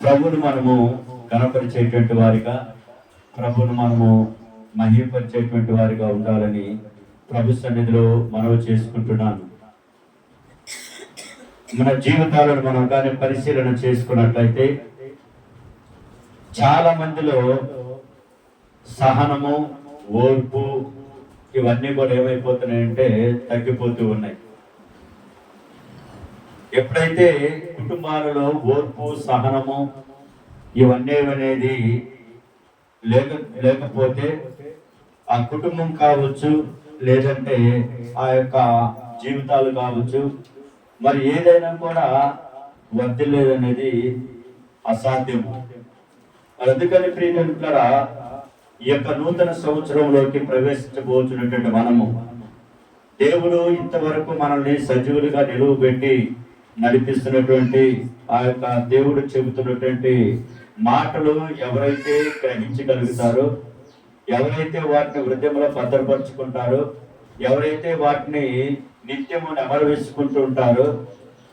ప్రభువును మనము కనపరిచేటువంటి వారిగా, ప్రభువును మనము మహిమపరిచేటువంటి వారిగా ఉండాలని ప్రభు సన్నిధిలో మనవి చేసుకుంటున్నాను. మన జీవితాలను మనం కానీ పరిశీలన చేసుకున్నట్లయితే చాలా మందిలో సహనము, ఓర్పు ఇవన్నీ కూడా ఏమైపోతున్నాయంటే తగ్గిపోతూ ఉన్నాయి. ఎప్పుడైతే కుటుంబాలలో ఓర్పు, సహనము ఇవన్నీ అనేది లేకపోతే ఆ కుటుంబం కావచ్చు, లేదంటే ఆ యొక్క జీవితాలు కావచ్చు, మరి ఏదైనా కూడా వర్ధిల్లేదనేది అసాధ్యము. మరి అందుకని ప్రియమిత్రులారా, ఈ యొక్క నూతన సంవత్సరంలోకి ప్రవేశించబోతున్నటువంటి మనము, దేవుడు ఇంతవరకు మనల్ని సజీవులుగా నిలువబెట్టి నడిపిస్తున్నటువంటి ఆ యొక్క దేవుడు చెబుతున్నటువంటి మాటలు ఎవరైతే గ్రహించగలుగుతారో, ఎవరైతే వాటిని హృదయంలో భద్రపరుచుకుంటారో, ఎవరైతే వాటిని నిత్యము నెమరవేసుకుంటూ ఉంటారో,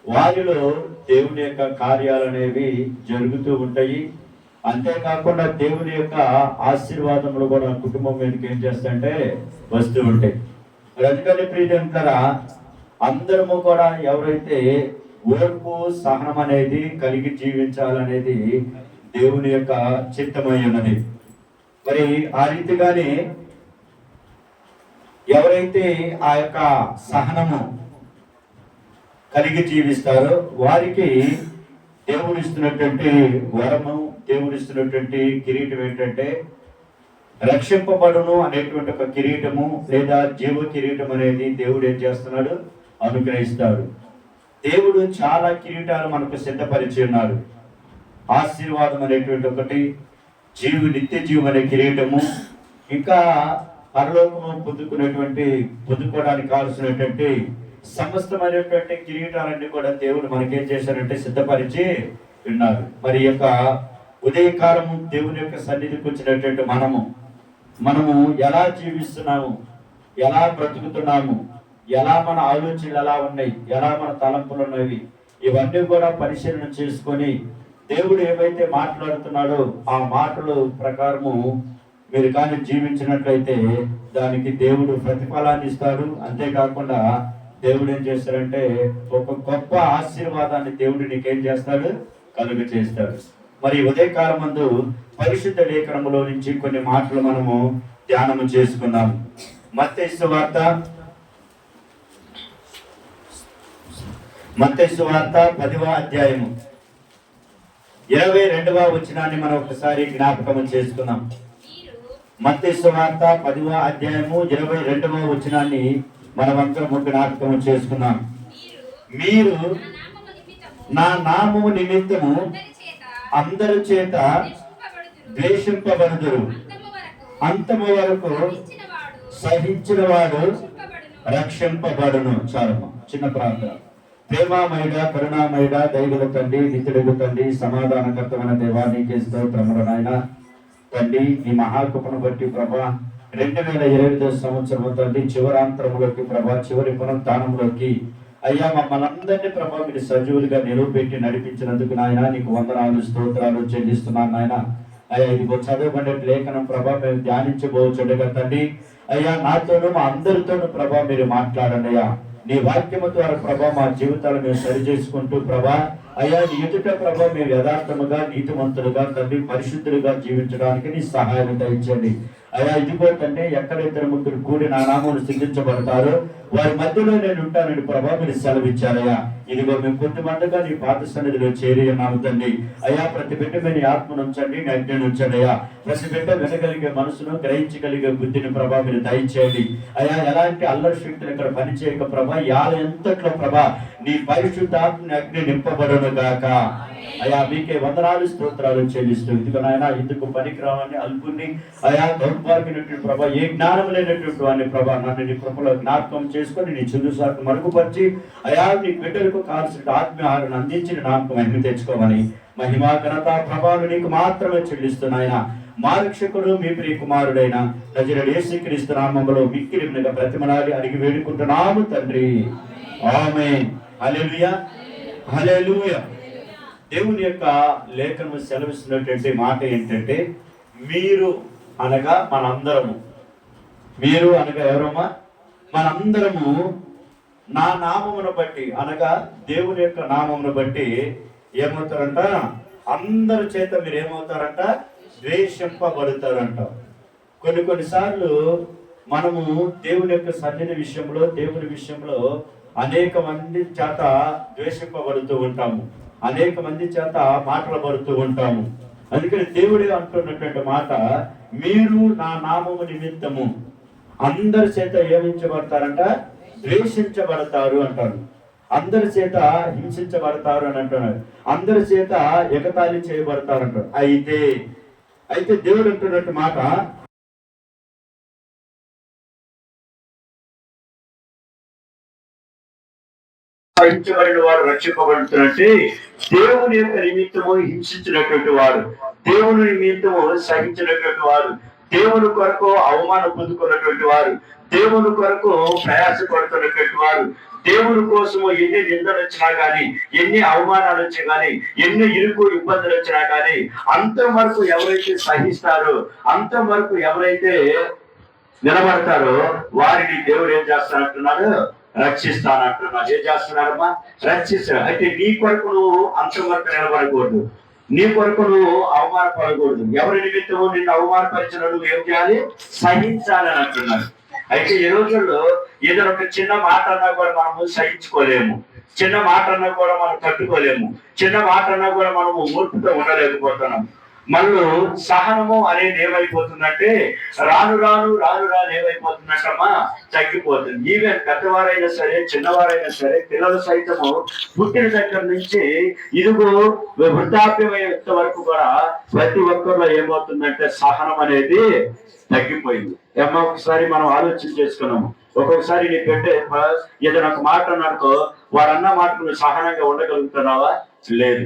వారిలో దేవుని యొక్క కార్యాలు అనేవి జరుగుతూ ఉంటాయి. అంతేకాకుండా దేవుని యొక్క ఆశీర్వాదములు కూడా కుటుంబం మీదకి ఏం చేస్తాయంటే వస్తూ ఉంటాయి. అందుకని ప్రియమిత్రులారా, అందరము కూడా ఎవరైతే ఓర్పు, సహనం అనేది కలిగి జీవించాలనేది దేవుని యొక్క చిత్తమై ఉన్నది. మరి ఆ రీతిగానే ఎవరైతే ఆ యొక్క సహనము కలిగి జీవిస్తారో వారికి దేవుడిస్తున్నటువంటి వరము, దేవుడిస్తున్నటువంటి కిరీటం ఏంటంటే రక్షింపబడును అనేటువంటి ఒక కిరీటము లేదా జీవ కిరీటం అనేది దేవుడు ఏం చేస్తున్నాడు, అనుగ్రహిస్తాడు. దేవుడు చాలా కిరీటాలు మనకు సిద్ధపరిచి ఉన్నాడు. ఆశీర్వాదం అనేటువంటి ఒకటి, నిత్య జీవం అనే కిరీటము, ఇంకా పరలోకము పొందుకోవడానికి కావాల్సినటువంటి సమస్తమైనటువంటి కిరీటాలన్నీ కూడా దేవుడు మనకేం చేశారంటే సిద్ధపరిచి ఉన్నారు. మరి యొక్క ఉదయకాలము దేవుని యొక్క సన్నిధికి వచ్చినటువంటి మనము ఎలా జీవిస్తున్నాము, ఎలా బ్రతుకుతున్నాము, ఎలా మన ఆలోచనలు ఎలా ఉన్నాయి, ఎలా మన తలంపులు ఉన్నవి, ఇవన్నీ కూడా పరిశీలన చేసుకొని దేవుడు ఏవైతే మాట్లాడుతున్నాడో ఆ మాటల ప్రకారము మీరు కానీ జీవించినట్లయితే దానికి దేవుడు ప్రతిఫలాన్ని ఇస్తాడు. అంతేకాకుండా దేవుడు ఏం చేస్తాడంటే ఒక గొప్ప ఆశీర్వాదాన్ని దేవుడు నీకేం చేస్తాడు, కలుగ చేస్తాడు. మరి ఉదయకాలం ముందు పరిశుద్ధ లేఖనములో నుంచి కొన్ని మాటలు మనము ధ్యానము చేసుకుందాం. మత్తయి సువార్త 10వ అధ్యాయము 22వ వచనాన్ని మనం ఒకసారి జ్ఞాపకం చేసుకుందాం. మత్తయి సువార్త 10వ అధ్యాయము 22వ వచనాన్ని మనమందరం జ్ఞాపకం చేసుకుందాం. మీరు నా నామము నిమిత్తము అందరి చేత ద్వేషింపబడుదురు, అంతము వరకు సహించిన వాడు రక్షింపబడును. చాలమ్మ, చిన్న ప్రార్థన. ప్రేమామయుడ, కరుణామయుడ, దయగల తండ్రి, నిత్యుడగు తండ్రి, సమాధానకర్తమైన దేవా, నీకే స్తోత్రములు నాయన. తండ్రి, నీ మహాకృపను బట్టి ప్రభా 2025 సంవత్సరము తండ్రి చివరాంతరములోకి ప్రభా, చివరి పునరుత్థానములోకి అయ్యా మమ్మల్ని అందరినీ ప్రభా మీరు సజీవులుగా నిలువబెట్టి నడిపించినందుకు నాయన నీకు వందనాలు, స్తోత్రాలు చెల్లిస్తున్నాను నాయన. అయ్యా ఇదిగో చదవబడే లేఖనం ప్రభా మేము ధ్యానించబోచుండగా తండ్రి, అయ్యా నాతోనూ మా అందరితోనూ ప్రభా మీరు మాట్లాడండి అయ్యా. నీ వాక్యము ద్వారా ప్రభా మా జీవితాలు మేము సరి చేసుకుంటూ ప్రభా అయ్యా నీ ఎదుట ప్రభా మేము యథార్థముగా, నీతిమంతులుగా తండ్రి పరిశుద్ధులుగా జీవించడానికి నీ సహాయం దయచేయండి అయ్యా. ఇదిగో తండ్రి, ఎక్కడ ఇద్దరు ముగ్గురు కూడి నా నామమును స్థుతించబడతారో వారి మధ్యలో నేను ఉంటానని ప్రభా మీరు సెలవిచ్చారయ్యా. ఇదిగో మేము కొద్దిమందిగా నీ పాత సన్నిధిలో చేరి ఉన్నాము తండ్రి. అయ్యా ప్రతి బిడ్డ మీ ఆత్మను ఉంచండి, నీ అజ్ఞను ఉంచండి అయ్యా. ప్రతి బిడ్డ వినగలిగే మనసును, గ్రహించగలిగే బుద్ధిని ప్రభా మీరు దయచేయండి అయ్యా. ఎలాంటి అల్లరి శక్తులు ఇక్కడ పనిచేయక ప్రభా ఎంతట్లో ప్రభా నీ పరిశుద్ధాత్మని అగ్ని నింపబడును గాక అయ్యా. మీకే వందనాలు, స్తోత్రాలు చెల్లిస్తూ ఇదిగో నాయన ఇందుకు పనికిరావని అల్పుని అయా దౌర్భాగ్యమైనటువంటి ప్రభా, ఏ జ్ఞానం లేనటువంటి వాడిని ప్రభా నన్ను నీ కృపలో జ్ఞాపకం చేసుకొని నీ చుదుసాకు మరుగుపరిచి అయా నీ బిడ్డలకు కాల్సిన ఆత్మీయాలను అందించిన నామకం అన్ని తెచ్చుకోమని మహిమా ఘనత ప్రభావం నీకు మాత్రమే చెల్లిస్తున్నాయన. మా రక్షకుడు మీ ప్రియ కుమారుడైన నజరేయుడు యేసుక్రీస్తు నామములో మిక్కిలి వినగా బ్రతిమలాడి అడిగి వేడుకుంటున్నాము తండ్రి, ఆమేన్. హల్లెలూయా, హల్లెలూయా. దేవుని యొక్క లేఖను సెలవిస్తున్నటువంటి మాట ఏంటంటే, మీరు అనగా మనందరము. మీరు అనగా ఎవరమ్మా? మనందరము నా నామమును బట్టి అనగా దేవుని యొక్క నామమును బట్టి ఏమవుతారంట? అందరి చేత మీరు ఏమవుతారంట? ద్వేషింపబడతారంట. కొన్నిసార్లు మనము దేవుని యొక్క సన్నిధి విషయంలో, దేవుని విషయంలో అనేక మంది చేత ద్వేషింపబడుతూ ఉంటాము, అనేక మంది చేత మాటలు పడుతూ ఉంటాము. అందుకని దేవుడే అంటున్నటువంటి మాట, మీరు నా నామము నిమిత్తము అందరి చేత ఏమించబడతారంట? ద్వేషించబడతారు అంటారు. అందరి చేత హింసించబడతారు అని అంటున్నారు. అందరి చేత ఎగతాళి చేయబడతారు అంటారు. అయితే దేవుడు అంటున్నట్టు మాట, సహించబడిన వారు రక్షింపబడుతున్నట్టే దేవుని యొక్క నిమిత్తము హింసించినటువంటి వారు, దేవుని నిమిత్తము సహించినటువంటి వారు, దేవుని కొరకు అవమానం పొందుకున్నటువంటి వారు, దేవుని కొరకు ప్రయాసపడుతున్నటువంటి వారు, దేవుని కోసము ఎన్ని నిందలు వచ్చినా కానీ, ఎన్ని అవమానాలు వచ్చినా కానీ, ఎన్ని ఇరుకు ఇబ్బందులు వచ్చినా కానీ, అంతవరకు ఎవరైతే సహిస్తారో, అంతవరకు ఎవరైతే నిలబడతారో వారిని దేవుడు ఏం చేస్తానంటున్నాడు? రక్షిస్తానంటున్నాడు. ఏం చేస్తున్నారమ్మా? రక్షిస్తాడు. అయితే నీ కొరకు నువ్వు అంతవరకు నిలబడకూడదు, నీ కొరకు నువ్వు అవమానపడకూడదు. ఎవరి నిమిత్తము నిన్ను అవమానపరిచిన నువ్వు ఏం చేయాలి? సహించాలని అంటున్నాడు. అయితే ఈ రోజుల్లో ఏదైనా ఒక చిన్న మాట అన్నా కూడా మనము సహించుకోలేము, చిన్న మాట అన్నా కూడా మనం తట్టుకోలేము, చిన్న మాట అన్నా కూడా మనము ఓర్పుతో ఉండలేకపోతున్నాం. మనలో సహనము అనేది ఏమైపోతుందంటే రాను రాను ఏమైపోతున్నట్టమ్మా? తగ్గిపోతుంది. ఈవెన్ పెద్దవారైనా సరే, చిన్నవారైనా సరే, పిల్లలు సైతము పుట్టిన దగ్గర నుంచి ఇదిగో వృద్ధాప్యమయ్యేంత వరకు కూడా ప్రతి ఒక్కరిలో ఏమవుతుందంటే సహనం అనేది తగ్గిపోయింది. ఏమో ఒకసారి మనం ఆలోచన చేసుకున్నాము. ఒక్కొక్కసారి నీ బిడ్డ ఏదైనా ఒక మాట అన్నాడుకో, వాడన్న మాటకు సహనంగా ఉండగలుగుతున్నావా? లేదు.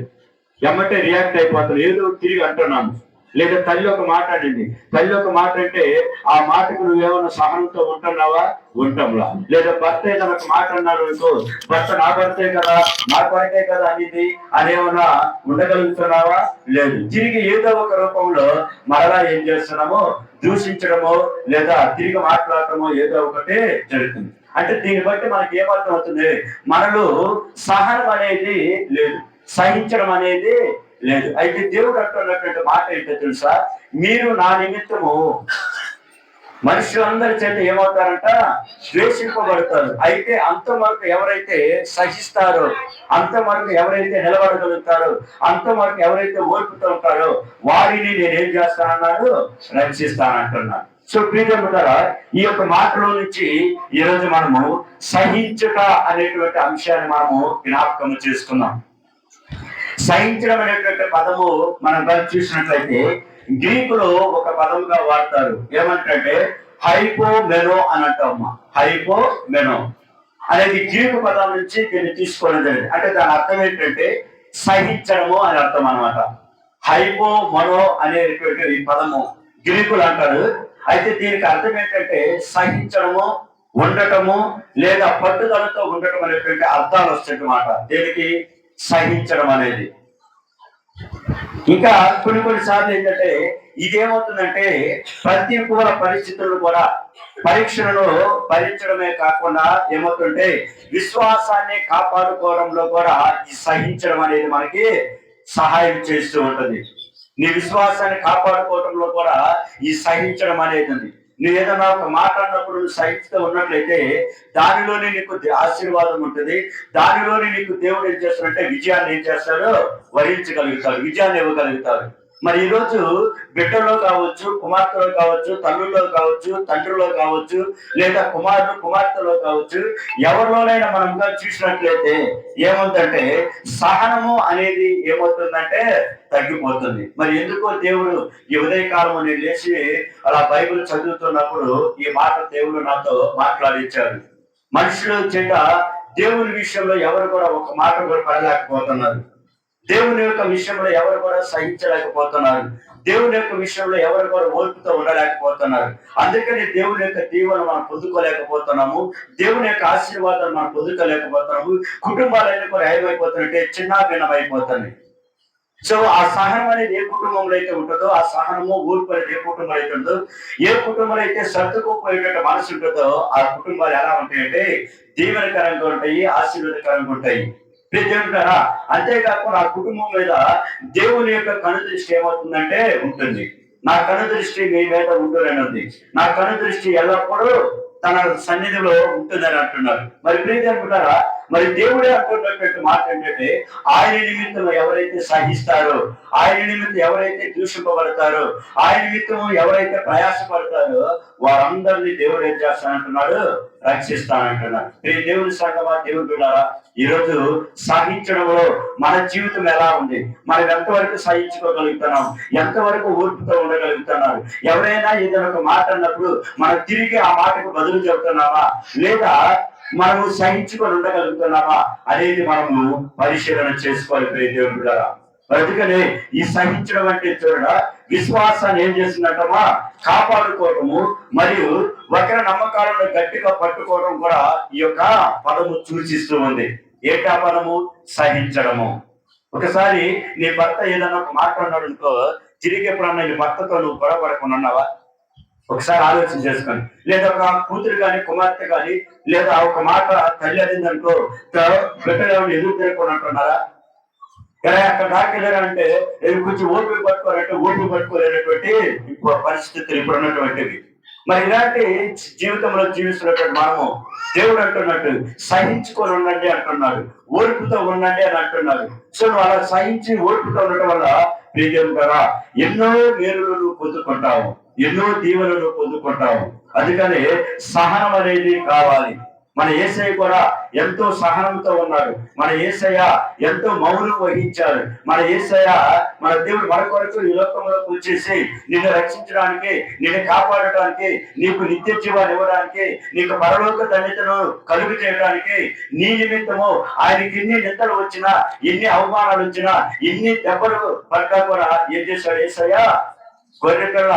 ఎమ్మటే రియాక్ట్ అయిపోతాను, ఏదో తిరిగి అంటున్నాను. లేదా తల్లి ఒక మాట అనింది, తల్లి ఒక మాట అంటే ఆ మాటకు నువ్వేమన్నా సహనంతో ఉంటున్నావా? ఉంటాంలా. లేదా భర్త ఏదైనా ఒక మాట అన్నాడు అనుకో, భర్త నా భర్తే కదా, నా కొరకే కదా అనేది అనేమన్నా ఉండగలుగుతున్నావా? లేదు. తిరిగి ఏదో ఒక రూపంలో మరలా ఏం చేస్తున్నామో దూషించడమో లేదా తిరిగి మాట్లాడటమో ఏదో ఒకటి జరుగుతుంది. అంటే దీన్ని బట్టి మనకి ఏమర్థం అవుతుంది? మనలో సహనం అనేది లేదు, సహించడం అనేది లేదు. అయితే దేవుడు అంటున్నటువంటి మాట ఏంటో తెలుసా? మీరు నా నిమిత్తము మనుషులందరి చేత ఏమవుతారంట? ద్వేషింపబడతారు. అయితే అంతవరకు ఎవరైతే సహిస్తారో, అంతవరకు ఎవరైతే నిలబడగలుగుతారో, అంతవరకు ఎవరైతే ఓర్పుతూ ఉంటారో వారిని నేనేం చేస్తానన్నాడు? రక్షిస్తానంటున్నాను. సో ప్రియమైన ద్వారా ఈ యొక్క మాటలో నుంచి ఈరోజు మనము సహించుట అనేటువంటి అంశాన్ని మనము జ్ఞాపకం చేసుకున్నాం. సహించడం అనేటువంటి పదము మనం చూసినట్లయితే గ్రీకులో ఒక పదముగా వాడతారు. ఏమంటే హైపోమెనో అని అంటామా. హైపోమెనో అనేది గ్రీకు పదం నుంచి దీన్ని తీసుకోవడం జరిగింది. అంటే దాని అర్థం ఏంటంటే సహించడము అని అర్థం అనమాట. హైపోమనో అనేటువంటి ఈ పదము గ్రీకులు అంటారు. అయితే దీనికి అర్థం ఏంటంటే సహించడము, ఉండటము లేదా పట్టుదలతో ఉండటం అనేటువంటి అర్థాలు వస్తాయన్నమాట. దీనికి సహించడం అనేది. ఇంకా కొన్నిసార్లు ఏంటంటే ఇదేమవుతుందంటే ప్రతికూల పరిస్థితులను కూడా, పరీక్షలను భరించడమే కాకుండా ఏమవుతుంటే విశ్వాసాన్ని కాపాడుకోవడంలో కూడా ఈ సహించడం అనేది మనకి సహాయం చేస్తూ ఉంటుంది. నీ విశ్వాసాన్ని కాపాడుకోవడంలో కూడా ఈ సహించడం అనేది ఉంది. నువ్వు ఏదైనా ఒక మాట అన్నప్పుడు నువ్వు సహిస్తూ ఉన్నట్లయితే దానిలోనే నీకు ఆశీర్వాదం ఉంటుంది. దానిలోనే నీకు దేవుడు ఏం చేస్తాడంటే విజయాన్ని ఏం చేస్తాడు? వరించగలుగుతాడు, విజయాన్ని ఇవ్వగలుగుతాడు. మరి ఈరోజు బిడ్డలో కావచ్చు, కుమార్తెలో కావచ్చు, తల్లుల్లో కావచ్చు, తండ్రిలో కావచ్చు, లేదా కుమార్తెలో కావచ్చు, ఎవరిలోనైనా మనం చూసినట్లయితే ఏమవుతుందంటే సహనము అనేది ఏమవుతుందంటే తగ్గిపోతుంది. మరి ఎందుకో దేవుడు ఈ ఉదయకాలం నేను లేచి అలా బైబిల్ చదువుతున్నప్పుడు ఈ మాట దేవుడు నాతో మాట్లాడించాడు. మనుషులు చెడ్డ దేవుని విషయంలో ఎవరు కూడా ఒక మాట కూడా పడలేకపోతున్నారు. దేవుని యొక్క విషయంలో ఎవరు కూడా సహించలేకపోతున్నారు. దేవుని యొక్క విషయంలో ఎవరు కూడా ఓర్పుతో ఉండలేకపోతున్నారు. అందుకని దేవుని యొక్క దీవెన మనం పొందుకోలేకపోతున్నాము. దేవుని యొక్క ఆశీర్వాదాలు మనం పొందుకోలేకపోతున్నాము. కుటుంబాలన్నీ కూడా ఏమైపోతున్నాయంటే చిన్నాభిన్నం అయిపోతున్నాయి. సో ఆ సహనం అనేది ఏ కుటుంబంలో అయితే ఉంటుందో, ఆ సహనము ఓర్పు అనేది ఏ కుటుంబంలో అయితే ఉంటుందో, ఏ కుటుంబంలో అయితే సర్దుకుపోయేట మనసు ఉంటుందో ఆ కుటుంబాలు ఎలా ఉంటాయంటే దీవెనకరంగా ఉంటాయి, ఆశీర్వాదకరంగా ఉంటాయి. దేవుడారా, అంతేకాకుండా ఆ కుటుంబం మీద దేవుని యొక్క కనుదృష్టి ఏమవుతుందంటే ఉంటుంది. నా కనుదృష్టి మీ మీద ఉంటుందని ఉంది. నా కనుదృష్టి ఎల్లప్పుడూ తన సన్నిధిలో ఉంటుందని అంటున్నారు. మరి ప్రీతి అనుకుంటారా, మరి దేవుడే అంటున్నటువంటి మాట ఏంటంటే ఆయన నిమిత్తం ఎవరైతే సహిస్తారో, ఆయన నిమిత్తం ఎవరైతే దూషింపబడతారో, ఆయన నిమిత్తం ఎవరైతే ప్రయాసపడతారో వారందరినీ దేవుడు ఏం చేస్తానంటున్నాడు, రక్షిస్తానంటున్నాడు. ఈ దేవుని సంగమా, దేవుడు బిడ్డారా, ఈరోజు సహించడంలో మన జీవితం ఎలా ఉంది, మనం ఎంతవరకు సహించుకోగలుగుతున్నాం, ఎంతవరకు ఓర్పుతో ఉండగలుగుతున్నారు. ఎవరైనా ఏదైనా ఒక మాట అన్నప్పుడు మనం తిరిగి ఆ మాటకు బదులు చెబుతున్నామా, లేదా మనము సహించుకొని ఉండగలుగుతున్నామా అనేది మనము పరిశీలన చేసుకోవాలి. ప్రియ దేవుని బిడ్డలారా, అందుకనే ఈ సహించడం అంటే చూడ విశ్వాసాన్ని ఏం చేస్తుందంటమా, కాపాడుకోవటము మరియు ఒకరి నమ్మకాలను గట్టిగా పట్టుకోవడం కూడా ఈ యొక్క పదము సూచిస్తూ ఉంది. ఏంటా పదము? సహించడము. ఒకసారి నీ భర్త ఏదైనా ఒక మాట అన్నాడు అనుకో, తిరిగి ఎప్పుడన్నా నీ భర్తతో నువ్వు గొడవపడకుండా ఉన్నావా? ఒకసారి ఆలోచన చేసుకోండి. లేదా ఒక కూతురు కానీ కుమార్తె కానీ, లేదా ఒక మాట తల్లి అదిందనుకో, బిడ్డలు ఏమైనా ఎదురు తిరగకుండా అంటున్నారా? అక్కడ దాకెళ్ళారంటే కొంచెం ఓపిక పట్టుకోవాలంటే ఓపిక పట్టుకోలేనటువంటి పరిస్థితులు ఇప్పుడు ఉన్నటువంటివి. మరి ఇలాంటి జీవితంలో జీవిస్తున్నటువంటి మనము దేవుడు అంటున్నట్టు సహించుకొని ఉండండి అంటున్నాడు, ఓర్పుతో ఉండండి అని అంటున్నాడు. సో నువ్వు అలా సహించి ఓర్పుతో ఉండటం వల్ల ప్రియం కదా ఎన్నో మేలులను పొందుకుంటావు, ఎన్నో దీవెనలు పొందుకుంటావు. అందుకని సహనం అనేది కావాలి. మన యేసయ్య కూడా ఎంతో సహనంతో ఉన్నాడు. మన యేసయ్య ఎంతో మౌనం వహించాడు. మన యేసయ్య, మన దేవుడు మన కొరకు ఈ లోకంలోకి వచ్చేసి నిన్ను రక్షించడానికి, నిన్ను కాపాడటానికి, నీకు నిత్య జీవాన్ని ఇవ్వడానికి, నీకు పరలోక ధన్యతను కలుగు చేయడానికి, నీ నిమిత్తము ఆయనకి ఎన్ని నిందలు వచ్చినా, ఎన్ని అవమానాలు వచ్చినా, ఎన్ని దెబ్బలు పడ్డా కూడా ఏం చేశాడు యేసయ్య? గొర్రెపిల్ల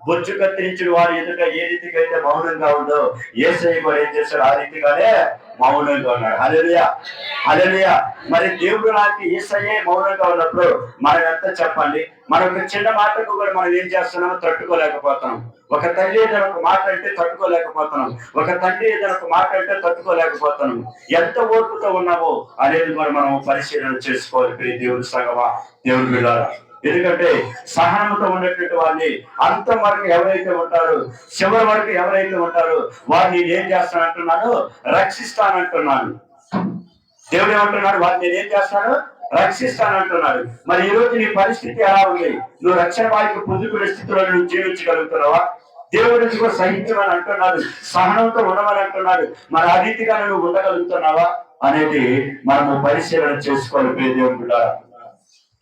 బొచ్చు కత్తిరించిన వారి ఎదుట ఏ రీతిగా అయితే మౌనంగా ఉందో యేసయ్య కూడా ఏం చేశాడు? ఆ రీతిగానే మౌనంగా ఉన్నాడు. హల్లెలూయా, హల్లెలూయా. మరి దేవుడు నాకు యేసయ్యే మౌనంగా ఉన్నప్పుడు మనం ఎంత చెప్పండి, మన ఒక చిన్న మాటకు కూడా మనం ఏం చేస్తున్నామో తట్టుకోలేకపోతున్నాం. ఒక తల్లి ఏదైనా ఒక మాట అంటే తట్టుకోలేకపోతున్నాం, ఒక తండ్రి ఏదైనా ఒక మాట అంటే తట్టుకోలేకపోతున్నాం. ఎంత ఓర్పుతో ఉన్నామో అనేది కూడా మనం పరిశీలన చేసుకోవాలి. ప్రియ దేవుడి సంగమా, దేవుడి బిడ్డలారా, ఎందుకంటే సహనంతో ఉన్నటువంటి వారిని అంతం వరకు ఎవరైతే ఉంటారో, చివరి వరకు ఎవరైతే ఉంటారో వారిని ఏం చేస్తానంటున్నాను? రక్షిస్తానంటున్నాను. దేవుడు ఏమంటున్నాడు? వారిని నేను ఏం చేస్తాను? రక్షిస్తానంటున్నాడు. మరి ఈ రోజు నీ పరిస్థితి ఎలా ఉంది? నువ్వు రక్షణ వారికి పొందుకునే స్థితిలో నువ్వు జీవించగలుగుతున్నావా? దేవుడి నుంచి కూడా సహించమని అంటున్నాడు, సహనంతో ఉండమని అంటున్నాడు. మరి ఆ రీతిగా నువ్వు ఉండగలుగుతున్నావా అనేది మనము పరిశీలన చేసుకోవాలి. ప్రియ దేవుని బిడ్డలారా,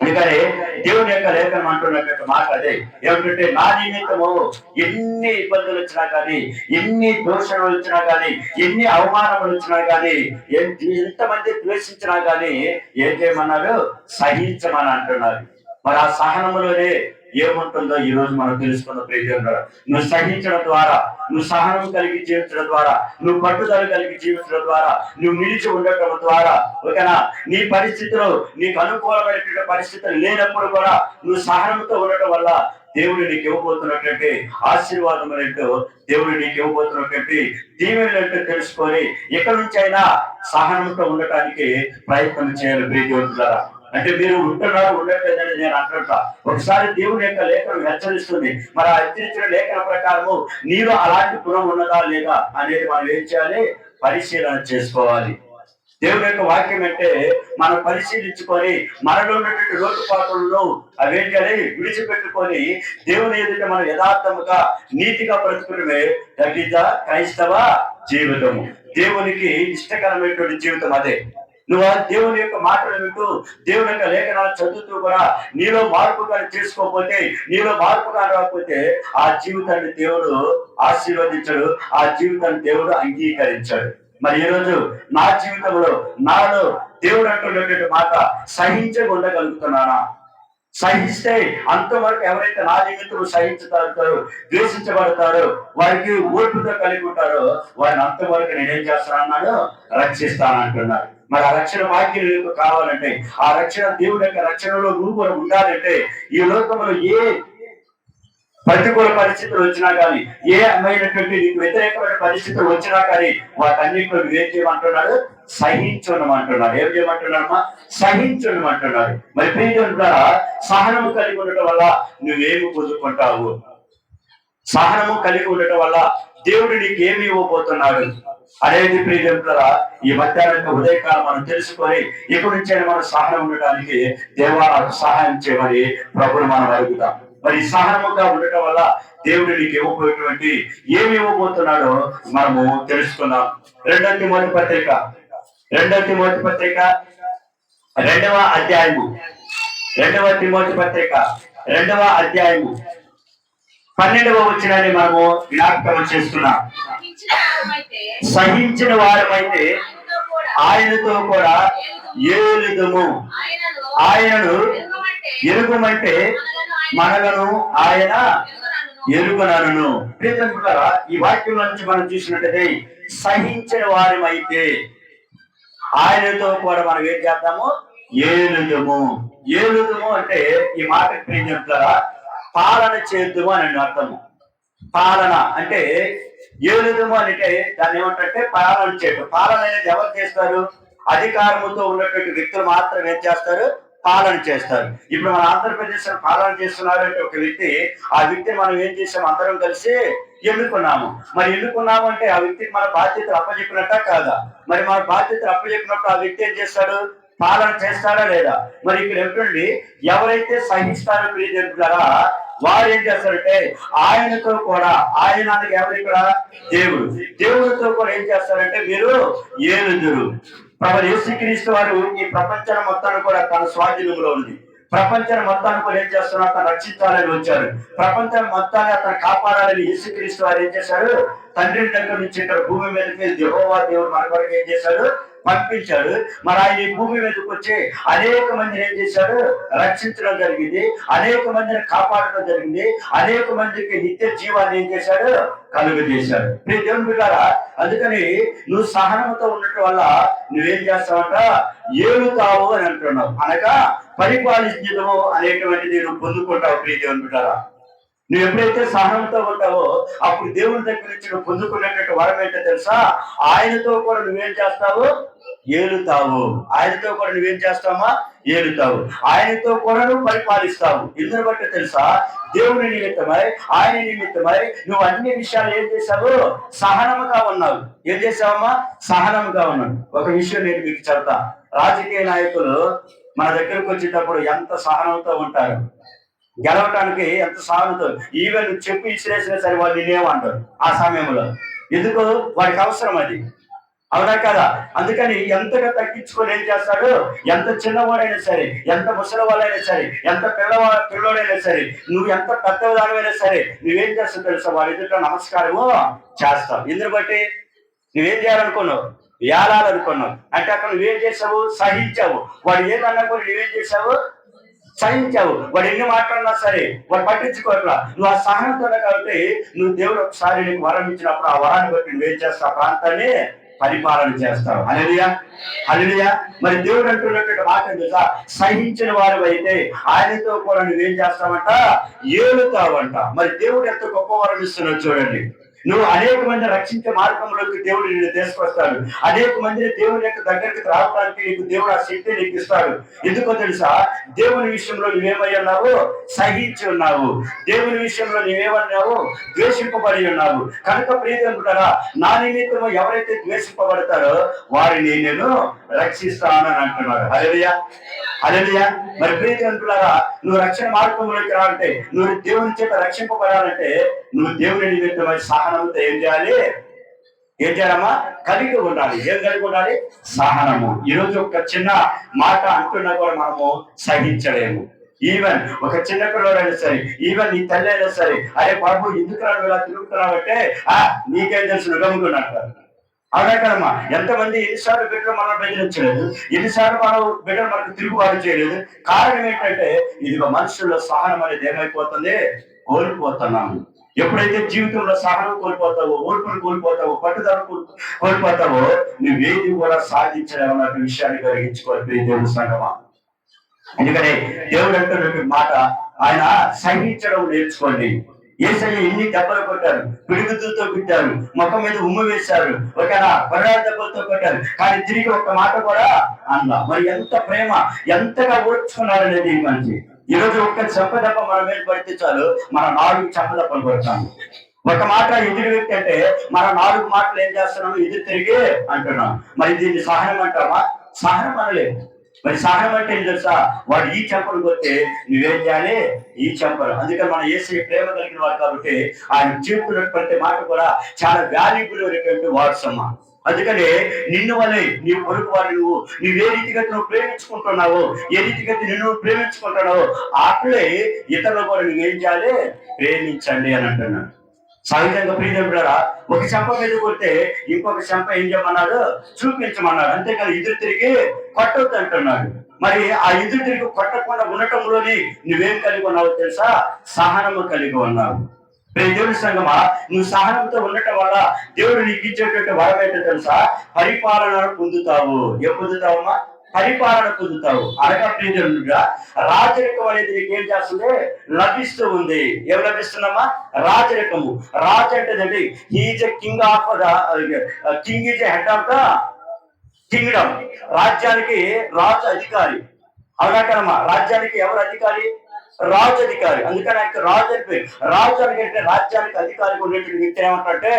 అందుకని దేవుని యొక్క లేఖనం అంటున్నటువంటి మాట అదే. ఏమిటంటే నా నిమిత్తము ఎన్ని ఇబ్బందులు వచ్చినా కానీ, ఎన్ని దోషణలు వచ్చినా కానీ, ఎన్ని అవమానములు వచ్చినా కానీ, ఎంతమంది ద్వేషించినా కానీ ఏం చేయమన్నారు? సహించమని అంటున్నారు. మరి ఆ సహనములోనే ఏముంటుందో ఈ రోజు మనం తెలుసుకున్న ప్రియజనుడు, నువ్వు సహించడం ద్వారా, నువ్వు సహనం కలిగి జీవించడం ద్వారా, నువ్వు పట్టుదల కలిగి జీవించడం ద్వారా, నువ్వు నిలిచి ఉండటం ద్వారా, ఓకేనా, నీ పరిస్థితిలో నీకు అనుకూలమైనటువంటి పరిస్థితులు లేనప్పుడు కూడా నువ్వు సహనంతో ఉండటం వల్ల దేవుడు నీకు ఇవ్వబోతున్నటువంటి ఆశీర్వాదం ఏంటో, దేవుడు నీకు ఇవ్వబోతున్నటువంటి దీవెనలు ఏంటో తెలుసుకొని ఇక్కడి నుంచి అయినా సహనంతో ఉండటానికి ప్రయత్నం చేయాలి. ప్రియజనులారా, అంటే మీరు ఉంటున్నారు ఉండట్లేదని నేను అంటున్నా. ఒకసారి దేవుని యొక్క లేఖనం హెచ్చరిస్తుంది. మరి ఆ హెచ్చరించిన లేఖన ప్రకారము నీలో అలాంటి గుణం ఉన్నదా లేదా అనేది మనం ఏం చేయాలి? పరిశీలన చేసుకోవాలి. దేవుని యొక్క వాక్యం అంటే మనం పరిశీలించుకొని మనలో ఉన్నటువంటి లోటుపాటులను అవేం చేయాలి? విడిచిపెట్టుకొని దేవుని ఎదుట మనం యథార్థముగా నీతిగా బ్రతుకునే దళిత క్రైస్తవ జీవితము, దేవునికి ఇష్టకరమైనటువంటి జీవితం అదే. నువ్వు దేవుని యొక్క మాటలు వింటూ, దేవుని యొక్క లేఖనాలు చదువుతూ కూడా నీలో మార్పు కానీ చేసుకోకపోతే, నీలో మార్పు కానీ రాకపోతే ఆ జీవితాన్ని దేవుడు ఆశీర్వదించడు, ఆ జీవితాన్ని దేవుడు అంగీకరించాడు. మరి ఈ రోజు నా జీవితంలో నాలో దేవుడు అంటున్నటువంటి మాట సహించగా ఉండగలుగుతున్నానా? సహిస్తే అంతవరకు ఎవరైతే నా నిమిత్తం సహించుతారో, ద్వేషించబడతారో, వారికి ఓర్పుతో కలిగి ఉంటారో వారిని అంతవరకు నేనేం చేస్తానన్నాడు? రక్షిస్తానంటున్నాడు. మరి ఆ రక్షణ భాగ్యం నీకు కావాలంటే, ఆ రక్షణ దేవుడి యొక్క రక్షణలో నువ్వు కూడా ఉండాలంటే, ఈ లోకంలో ఏ ప్రతికూల పరిస్థితులు వచ్చినా కానీ, ఏ అమ్మైనటువంటి నీకు వ్యతిరేకమైన పరిస్థితులు వచ్చినా కానీ, వాటన్నింటిలో నువ్వేం చేయమంటున్నాడు? సహించుండమంటున్నాడు. ఏం చేయమంటున్నాడమ్మా? సహించుండమంటున్నాడు. మరి ప్రియజనుల సహనము కలిగి ఉండటం వల్ల నువ్వేమి పొందుకుంటావు? సహనము కలిగి ఉండటం వల్ల దేవుడు నీకు ఏమి ఇవ్వబోతున్నాడు అనేది ప్రియజనుల ఈ మధ్యాహ్నం ఉదయకాలం మనం తెలుసుకొని ఇక్కడి నుంచి మనం సహనం ఉండటానికి దేవా సహాయం చేయమని ప్రభుని మనం అడుగుతాం. మరి సహనముగా ఉండటం వల్ల దేవుడు నీకు ఇవ్వబోయేటువంటి ఏమి ఇవ్వబోతున్నాడో మనము తెలుసుకుందాం. 2 తిమోతి పత్రిక 2వ అధ్యాయము 2వ తిమోతి పత్రిక 2వ అధ్యాయము 12వ వచనాన్ని మనము జ్ఞాపకం చేసుకున్నాం. సహించిన వారమైతే ఆయనతో కూడా ఏలుదుము, ఆయనను ఎరుగుమంటే మనలను ఆయన ఎరుగనను. ప్రియమిత్రులారా, ఈ వాక్యం నుంచి మనం చూసినట్టయితే సహించిన వారమైతే ఆయనతో కూడా మనం ఏం చేద్దాము? ఏలుదుము. ఏలుదుము అంటే ఈ మాట ప్రియమిత్రులారా పాలన చేద్దుము అని అర్థము. పాలన అంటే ఏలుదుము అంటే దాన్ని ఏమంటే పాలన చేయడం. పాలన అనేది ఎవరు చేస్తారు? అధికారముతో ఉన్నటువంటి వ్యక్తులు మాత్రం ఏం చేస్తారు? పాలన చేస్తారు. ఇప్పుడు మన ఆంధ్రప్రదేశ్ లో పాలన చేస్తున్నారు అంటే ఒక వ్యక్తి, ఆ వ్యక్తిని మనం ఏం చేసాం? అందరం కలిసి ఎన్నుకున్నాము. మరి ఎన్నుకున్నాము అంటే ఆ వ్యక్తికి మన బాధ్యతలు అప్పచెప్పినట్ట కాదా? మరి మన బాధ్యతలు అప్పచెప్పినప్పుడు ఆ వ్యక్తి ఏం చేస్తాడు? పాలన చేస్తాడా లేదా? మరి ఇక్కడ ఏమిటండి, ఎవరైతే సహిస్తారో ప్రియజనులారా వారు ఏం చేస్తారంటే ఆయనతో కూడా, ఆయన ఎవరు ఇక్కడ? దేవుడు. దేవుడితో కూడా ఏం చేస్తారంటే మీరు ఏలుదురు. ప్రభు యేసుక్రీస్తు వారు ఈ ప్రపంచం మొత్తాన్ని కూడా తన స్వాధీనంలో ఉంది. ప్రపంచం మొత్తాన్ని కూడా ఏం చేస్తున్నారు? అతను రక్షించాలని వచ్చారు. ప్రపంచం మొత్తాన్ని అతను కాపాడాలని యేసుక్రీస్తు వారు ఏం చేశారు? తండ్రి దగ్గర నుంచి ఇక్కడ భూమి మీదకి యెహోవా దేవుడు మన కొరకు ఏం చేశాడు? పంపించాడు. మరి ఆయన ఈ భూమి మీదకి వచ్చి అనేక మందిని ఏం చేశాడు? రక్షించడం జరిగింది. అనేక మందిని కాపాడటం జరిగింది. అనేక మందికి నిత్య జీవాన్ని ఏం చేశాడు? కలుగజేశాడు. దేవుని బిడ్డారా, అందుకని నువ్వు సహనంతో ఉండటం వల్ల నువ్వేం చేస్తావంట? ఏలుతావు అని అంటున్నావు. అనగా పరిపాలించడము అనేటువంటిది నువ్వు పొందుకుంటావు. దేవుని బిడ్డారా, నువ్వు ఎప్పుడైతే సహనంతో ఉంటావో అప్పుడు దేవుని దగ్గర నుంచి నువ్వు పొందుకునేటువంటి వరం ఏంటో తెలుసా? ఆయనతో కూడా నువ్వేం చేస్తావు? ఏలుతావు. ఆయనతో కూడా నువ్వేం చేస్తావా? ఏలుతావు. ఆయనతో కూడా నువ్వు పరిపాలిస్తావు. ఎందుకు బట్టి తెలుసా? దేవుని నిమిత్తమై, ఆయన నిమిత్తమై నువ్వు అన్ని విషయాలు ఏం చేశావు? సహనముగా ఉన్నావు. ఏం చేసావమ్మా? సహనముగా ఉన్నావు. ఒక విషయం నేను మీకు చెప్తా. రాజకీయ నాయకులు మన దగ్గరకు వచ్చేటప్పుడు ఎంత సహనంతో ఉంటారు, గెలవటానికి ఎంత సహనంతో. ఈవెన్ చెప్పు ఇసిరేసినా సరే వాళ్ళు నిన్నేమంటారు ఆ సమయంలో. ఎందుకు? వాడికి అవసరం అది. అవునా కదా? అందుకని ఎంతగా తగ్గించుకొని ఏం చేస్తాడు? ఎంత చిన్నవాడైనా సరే, ఎంత ముసలివాడైనా సరే, ఎంత పిల్లోడైనా సరే, నువ్వు ఎంత పెద్దవాడైనా సరే నువ్వేం చేస్తావు తెలుసా? వాడి ఎదుట నమస్కారము చేస్తావు. ఎందుకు బట్టి నువ్వేం చేయాలనుకున్నావు? ఏలాలనుకున్నావు. అంటే అక్కడ నువ్వేం చేసావు? సహించావు. వాడు ఏదన్నా కూడా నువ్వేం చేసావు? సహించావు. వాడు ఎన్ని మాట్లాడినా సరే వాడు పట్టించుకోవట్లా. నువ్వు ఆ సహనంతో కాబట్టి నువ్వు దేవుడు ఒకసారి నీకు వరం ఇచ్చినప్పుడు ఆ వరాన్ని బట్టి నువ్వేం చేస్తావు? ఆ ప్రాంతాన్ని పరిపాలన చేస్తావు. హల్లెలూయా, హల్లెలూయా. మరి దేవుడు అంటున్నటువంటి మాట తెలుసా? సహించిన వారు అయితే ఆయనతో కూడా నువ్వేం చేస్తావంట? ఏలుతావంట. మరి దేవుడు ఎంత గొప్ప వరం ఇస్తున్నాడు చూడండి. నువ్వు అనేక మంది రక్షించే మార్గంలోకి దేవుడు నిన్ను తీసుకొస్తాడు. అనేక మందిని దేవుని యొక్క దగ్గరికి రావడానికి నీకు దేవుడు ఆ శక్తి నీకు ఇస్తాడు. ఎందుకో తెలుసా? దేవుని విషయంలో నువ్వేమై ఉన్నావు? సహించి ఉన్నావు. దేవుని విషయంలో నువ్వేమన్నావు? ద్వేషింపబడి ఉన్నావు. కనుక ప్రియదేవులారా, నా నిమిత్తము ఎవరైతే ద్వేషింపబడతారో వారిని నేను రక్షిస్తాను అని అంటున్నాడు. హల్లెలూయా, హల్లెలూయా. మరి ప్రియదేవులారా, నువ్వు రక్షణ మార్గంలోకి రావాలంటే, నువ్వు దేవుని చేత రక్షింపబడాలంటే నువ్వు దేవుని నిమిత్తమై సహనంతో ఏం చేయాలి? ఏం చేయాలమ్మా? కలిగి ఉండాలి. ఏం కలిగి ఉండాలి? సహనము. ఈరోజు ఒక చిన్న మాట అంటున్నా కూడా మనము సహించలేము. ఈవెన్ ఒక చిన్న పిల్లడైనా సరే, ఈవెన్ నీ తల్లి అయినా సరే, అరే బాబు ఎందుకు ఇలా తిరుగుతున్నావంటే నీకేం తెలుసు గమ్ముకున్నట్టు. అవునా కదమ్మా? ఎంతమంది ఎన్నిసార్లు బిడ్డలు మనం బెదిరించలేదు, ఎన్నిసార్లు మనం బిడ్డలు మనకు తిరుగుబాటు చేయలేదు. కారణం ఏంటంటే ఇదిగో మనుషుల్లో సహనం అనేది ఏమైపోతుంది? కోల్పోతున్నాము. ఎప్పుడైతే జీవితంలో సహనం కోల్పోతావో, ఓర్పును కోల్పోతావో, పట్టుదల కోల్పోతావో, నువ్వేది కూడా సాధించలేమన్న విషయాన్ని కలిగించుకోవాలి దేవుని సంగమా. ఎందుకని దేవుడు అంటున్నటువంటి మాట, ఆయన సహించడం నేర్చుకోండి. యేసయ్య ఎన్ని దెబ్బలు కొట్టారు, పిడుగులతో కొట్టారు, ముఖం మీద ఉమ్ము వేశారు, ఓకేనా, కొరడా దెబ్బలతో కొట్టారు, కానీ తిరిగి ఒక్క మాట కూడా అన్నా. మరి ఎంత ప్రేమ, ఎంతగా ఓర్చుకున్నారు అనేది మనకి. ఈ రోజు ఒక్క చెప్ప దెబ్బ మన మీద పడితే చాలు, మన 4 చెప్ప దెబ్బలు కొడతాము. ఒక మాట ఎదురు వ్యక్తి అంటే మన 4 మాటలు ఏం చేస్తున్నాము, ఎదురు తిరిగి అంటున్నాం. మరి దీన్ని సహనం అంటామా? సహనం అనలేదు. మరి సహనం అంటే ఏం తెలుసా, వాడు ఈ చెంపలు కొట్టే నువ్వేం చేయాలి, ఈ చెంపలు. అందుకని మన యేసయ్య ప్రేమ కలిగిన వాడు కాబట్టి ఆయన చెప్తున్న ప్రతి మాట కూడా చాలా వాల్యుబుల్ అయినటువంటి వర్డ్స్ అమ్మా. అందుకని నిన్ను వలె నీ పొరుగు వాడు నువ్వే రీతిగా నువ్వు ప్రేమించుకుంటున్నావు, ఏ రీతిగా నిన్ను ప్రేమించుకుంటున్నావు, అట్లే ఇతరులు కూడా నువ్వేం చేయాలి, ప్రేమించండి అని అంటున్నాడు. సహజంగా ప్రియరా, ఒక చెంప మీద కొడితే ఇంకొక చెంప ఏం చేయమన్నాడు, చూపించమన్నాడు. అంతేకాదు ఎదురు తిరిగి కొట్టొద్దు అంటున్నాడు. మరి ఆ ఎదురు తిరిగి కొట్టకుండా ఉండటంలోని నువ్వేం కలిగి ఉన్నావు తెలుసా, సహనము కలిగి ఉన్నావు. దేవుని సంగమా, నువ్వు సహనంతో ఉండటం వల్ల దేవుడు నీకు ఇచ్చేటువంటి వరం ఏంటో తెలుసా, పరిపాలన పొందుతావు. ఏం పొందుతావమ్మా? పరిపాలన పొందుతావు. అనగా ప్రియజనుడుగా రాజరికం అనేది నీకు ఏం చేస్తుంది, లభిస్తూ ఉంది. ఏం లభిస్తుందమ్మా? రాజరికము. రాజు అంటే is a king of the king, is a head of the Kingdom. రాజ్యానికి రాజు అధికారి. అవునాకమ్మా, రాజ్యానికి ఎవరు అధికారి? రాజు అధికారి. అందుకని ఆయనకి రాజు అని పేరు. రాజు అంటే రాజ్యానికి అధికారికి ఉన్నటువంటి వ్యక్తి ఏమంటే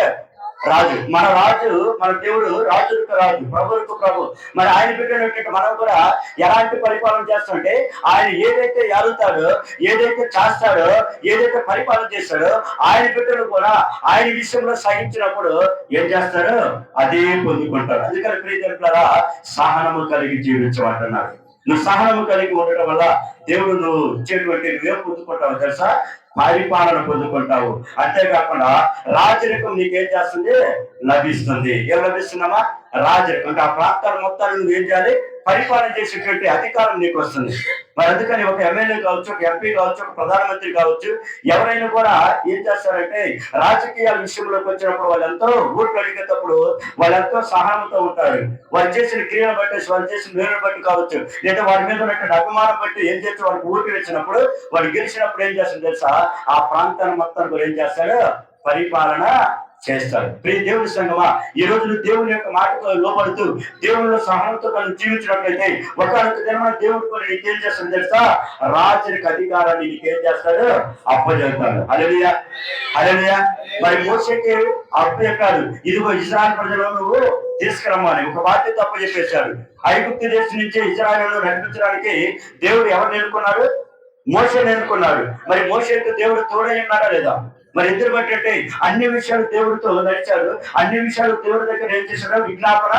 రాజు. మన రాజు, మన దేవుడు రాజులకు రాజు, ప్రభువులకు ప్రభు. మరి ఆయన పెట్టినటువంటి మనం కూడా ఎలాంటి పరిపాలన చేస్తామంటే, ఆయన ఏదైతే ఏలుతాడో, ఏదైతే చేస్తాడో, ఏదైతే పరిపాలన చేస్తాడో, ఆయన బిడ్డలు కూడా ఆయన విషయంలో సహించినప్పుడు ఏం చేస్తాడు, అదే పొందుకుంటారు. అందుకని ప్రియతరులారా, సహనము కలిగి జీవించమంటున్నారు. నువ్వు సహనము కలిగి ఉండటం వల్ల దేవుడు నువ్వు ఇచ్చేటువంటి నువ్వేం పొందుకుంటావు తెలుసా, పరిపాలన పొందుకుంటావు. అంతేకాకుండా రాజరికం నీకేం చేస్తుంది, లభిస్తుంది. ఏం లభిస్తున్నామా? రాజరికం. అంటే ఆ ప్రాంతాల మొత్తాన్ని నువ్వేం చేయాలి, పరిపాలన చేసేటువంటి అధికారం నీకు వస్తుంది. మరి అందుకని ఒక ఎమ్మెల్యే కావచ్చు, ఒక ఎంపీ కావచ్చు, ఒక ప్రధానమంత్రి కావచ్చు, ఎవరైనా కూడా ఏం చేస్తారంటే రాజకీయాల విషయంలోకి వచ్చినప్పుడు వాళ్ళు ఎంతో ఓట్లు అడిగేటప్పుడు వాళ్ళు ఎంతో సహనంతో ఉంటారు. వాళ్ళు చేసిన క్రియను బట్టి, వాళ్ళు చేసిన మేలును బట్టి కావచ్చు, లేదా వారి మీద ఉన్నటువంటి అభిమానం బట్టి ఏం చేస్తే వాళ్ళకి ఓట్లు వేసినప్పుడు, వాళ్ళు గెలిచినప్పుడు ఏం చేస్తుంది తెలుసా, ఆ ప్రాంతాన్ని మొత్తం కూడా ఏం చేస్తాడు, పరిపాలన చేస్తాడు. ప్రియ దేవుని సంగమా, ఈ రోజు నువ్వు దేవుని యొక్క మాటతో లోబడుతూ దేవునిలో సహనంతో మనం జీవించినట్లయితే ఒకనొక దినమున దేవుడు కూడా నీకేం చేస్తాడు తెలుసా, రాజరిక అధికారాన్ని నీకేం చేస్తాడు, అప్పచెప్తాడు. హల్లెలూయా, హల్లెలూయా. మరి మోషేకి అప్పచెప్పాడు, ఇదిగో ఇశ్రాయేలు ప్రజలను నువ్వు తీసుకురమ్మని ఒక బాధ్యత అప్పచెప్పేశాడు. ఐగుప్తు దేశం నుంచి ఇశ్రాయేలును నడిపించడానికి దేవుడు ఎవరు ఎన్నుకున్నాడు, మోషేని ఎన్నుకున్నాడు. మరి మోషేకు దేవుడు తోడై ఉన్నాడా లేదా? మరి ఇద్దరు బట్టి అన్ని విషయాలు దేవుడితో నడిచాడు, అన్ని విషయాలు దేవుడి దగ్గర ఏం చేశాడు, విజ్ఞాపన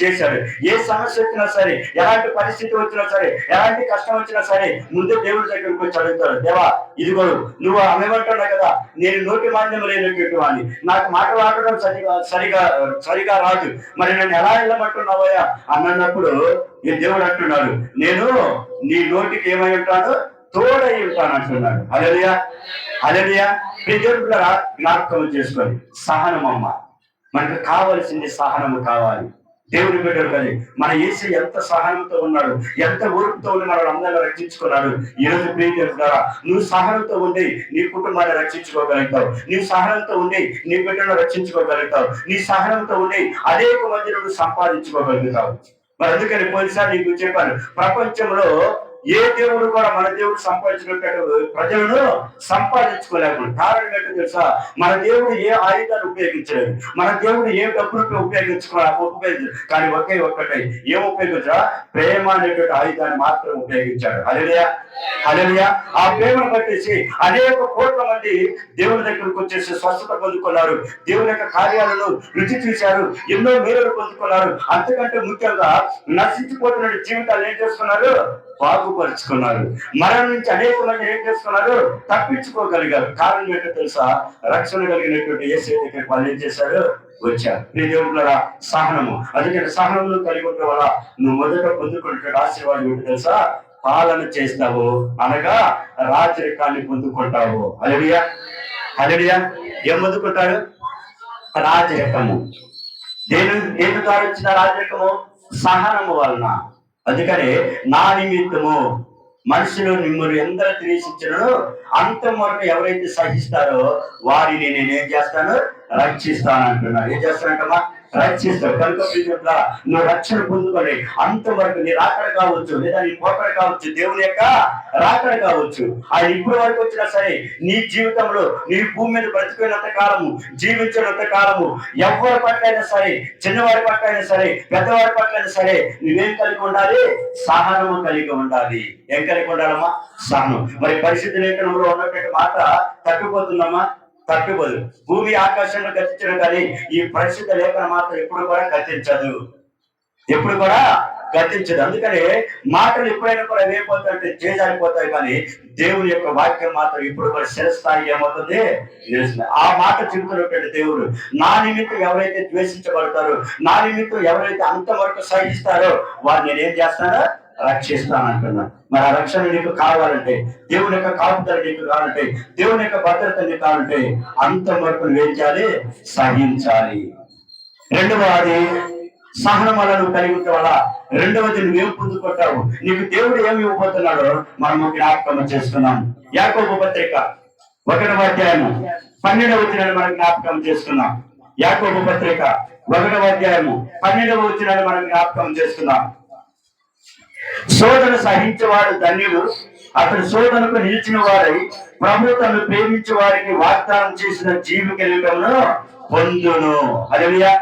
చేశాడు. ఏ సమస్య వచ్చినా సరే, ఎలాంటి పరిస్థితి వచ్చినా సరే, ఎలాంటి కష్టం వచ్చినా సరే, ముందు దేవుడి దగ్గరికి వచ్చి అడుగుతాడు, దేవా ఇదిగో నువ్వు అమ్మేమంటున్నావు కదా, నేను నోటి మాంద్యం లేనట్టు అని, నాకు మాట్లాడడం సరిగా రాదు, మరి నన్ను ఎలా వెళ్ళమంటున్నావయ్యా అన్నప్పుడు ఈ దేవుడు అంటున్నాడు, నేను నీ నోటికి ఏమై ఉంటాను, తోడై ఉంటాను అంటున్నాడు. హల్లెలూయా, హల్లెలూయా. దేవుడులారా, జ్ఞాపకం చేసుకోండి, సహనం అమ్మ. మనకు కావలసింది సహనము కావాలి. దేవుని బిడ్డలు కదా, మన యేసు ఎంత సహనంతో ఉన్నాడు, ఎంత ఓర్పుతో ఉండి మనల్ని అందరినీ రక్షించుకున్నాడు. ఈ రోజు ప్రియదేవులారా, నువ్వు సహనంతో ఉండి నీ కుటుంబాన్ని రక్షించుకోగలుగుతావు, నీవు సహనంతో ఉండి నీ బిడ్డను రక్షించుకోగలుగుతావు, నీ సహనంతో ఉండి అనేక మంది నువ్వు సంపాదించుకోగలుగుతావు. మరి అందుకని పోలీసారి నీకు చెప్పాను, ప్రపంచంలో ఏ దేవుడు కూడా మన దేవుడు సంపాదించినట్టు ప్రజలను సంపాదించుకోలేకుండా. కారణం ఏంటో తెలుసా, మన దేవుడు ఏ ఆయుధాన్ని ఉపయోగించలేదు, మన దేవుడు ఏ డబ్బులు ఉపయోగించు, కానీ ఒకే ఒక్కటే ఏం ఉపయోగించా, ప్రేమ అనేటువంటి ఆయుధాన్ని మాత్రం ఉపయోగించాడు. హల్లెలూయా, హల్లెలూయా. ఆ ప్రేమను పట్టేసి అనేక కోట్ల మంది దేవుని దగ్గరకు వచ్చేసి స్వస్థత పొందుకున్నారు, దేవుని యొక్క కార్యాలను రుచి చూశారు, ఎన్నో మేలులు పొందుకున్నారు. అంతకంటే ముఖ్యంగా నశించిపోతున్న జీవితాలు ఏం చేస్తున్నారు, బాగుపరుచుకున్నారు. మరణం నుంచి అనేక మంది ఏం చేసుకున్నారు, తప్పించుకోగలిగారు. కారణం ఏంటో తెలుసా, రక్షణ కలిగినటువంటి యేసు దగ్గరికి వాళ్ళు ఏం చేశారు, వచ్చారు. దేవుడులారా, సహనము. అందుకని సహనము కలిగి ఉండడం వల్ల నువ్వు మొదట పొందుకునే ఆశీర్వాదం ఏంటో తెలుసా, పాలన చేస్తావు అనగా రాజరికాన్ని పొందుకుంటావు. హల్లెలూయా, హల్లెలూయా. ఏం పొందుకుంటాడు? రాజరికము. దేని ద్వారా వచ్చిన రాజరికము? సహనము వలన. అందుకని నా నిమిత్తము మనుషులు మిమ్మల్ని ఎందరూ ద్వేషించను అంతం వరకు ఎవరైతే సహిస్తారో వారిని నేనేం చేస్తాను? రక్షిస్తాను అంటున్నాడు. ఏం చేస్తానంటమ్మా? రక్షిస్తాడు. కనుక నువ్వు రక్షణ పొందుకొని అంతవరకు నీ రాకడ కావచ్చు, లేదా నీ పోకడ కావచ్చు, దేవుని యొక్క రాకడ కావచ్చు, ఆయన ఇప్పటి వరకు వచ్చినా సరే నీ జీవితంలో నీ భూమి మీద బ్రతికినంత కాలము, జీవించినంత కాలము ఎవరి పట్లైనా సరే, చిన్నవారి పట్లైనా సరే, పెద్దవారి పట్లైనా సరే నువ్వేం కలిగి ఉండాలి? సహనము కలిగి ఉండాలి. ఏం కలిగి ఉండాలమ్మా? సహనం. మరి పరిస్థితి లేఖనంలో ఉన్నటువంటి మాట తప్పిపోతుందమ్మా? తప్పిపోదు. భూమి ఆకాశంలో గతించడం కానీ ఈ పరిస్థితి లేఖన మాత్రం ఎప్పుడు కూడా గతించదు, ఎప్పుడు కూడా గతించదు. అందుకని మాటలు ఎప్పుడైనా కూడా ఏమైపోతాయంటే చేజారిపోతాయి, కానీ దేవుని యొక్క వాక్యం మాత్రం ఇప్పుడు కూడా శిరస్థాయి ఏమవుతుంది? ఆ మాట చెబుతున్నటువంటి దేవుడు నా నిమిత్తం ఎవరైతే ద్వేషించబడతారో, నా నిమిత్తం ఎవరైతే అంతవరకు సహిస్తారో వారిని నేనేం చేస్తానో? రక్షిస్తానంటున్నా. మరి ఆ రక్షణ నీకు కావాలంటే, దేవుని యొక్క కాపుదల నీకు కావాలంటే, దేవుని యొక్క భద్రత నీకు కావాలంటే అంతవరకు నువ్వేం చేయాలి? సహించాలి. రెండవది సహనం వల్ల నువ్వు కలిగి ఉంటే వల్ల రెండవది నువ్వేం పొందుకుంటావు? నీకు దేవుడు ఏమి ఇవ్వబోతున్నాడో మనము జ్ఞాపకం చేసుకున్నాం. యాకోబు పత్రిక 1వ అధ్యాయము 12వ వచనాన్ని మనం జ్ఞాపకం చేసుకున్నాం. యాకోబు పత్రిక 1వ అధ్యాయము 12వ వచనాన్ని మనం జ్ఞాపకం చేసుకున్నాం. శోధన సహించేవాడు ధన్యుడు, అతడు శోధనకు నిలిచిన వారై ప్రభు తను ప్రేమించే వారికి వాగ్దానం చేసిన జీవి కిరీటమును పొందును. హల్లెలూయా.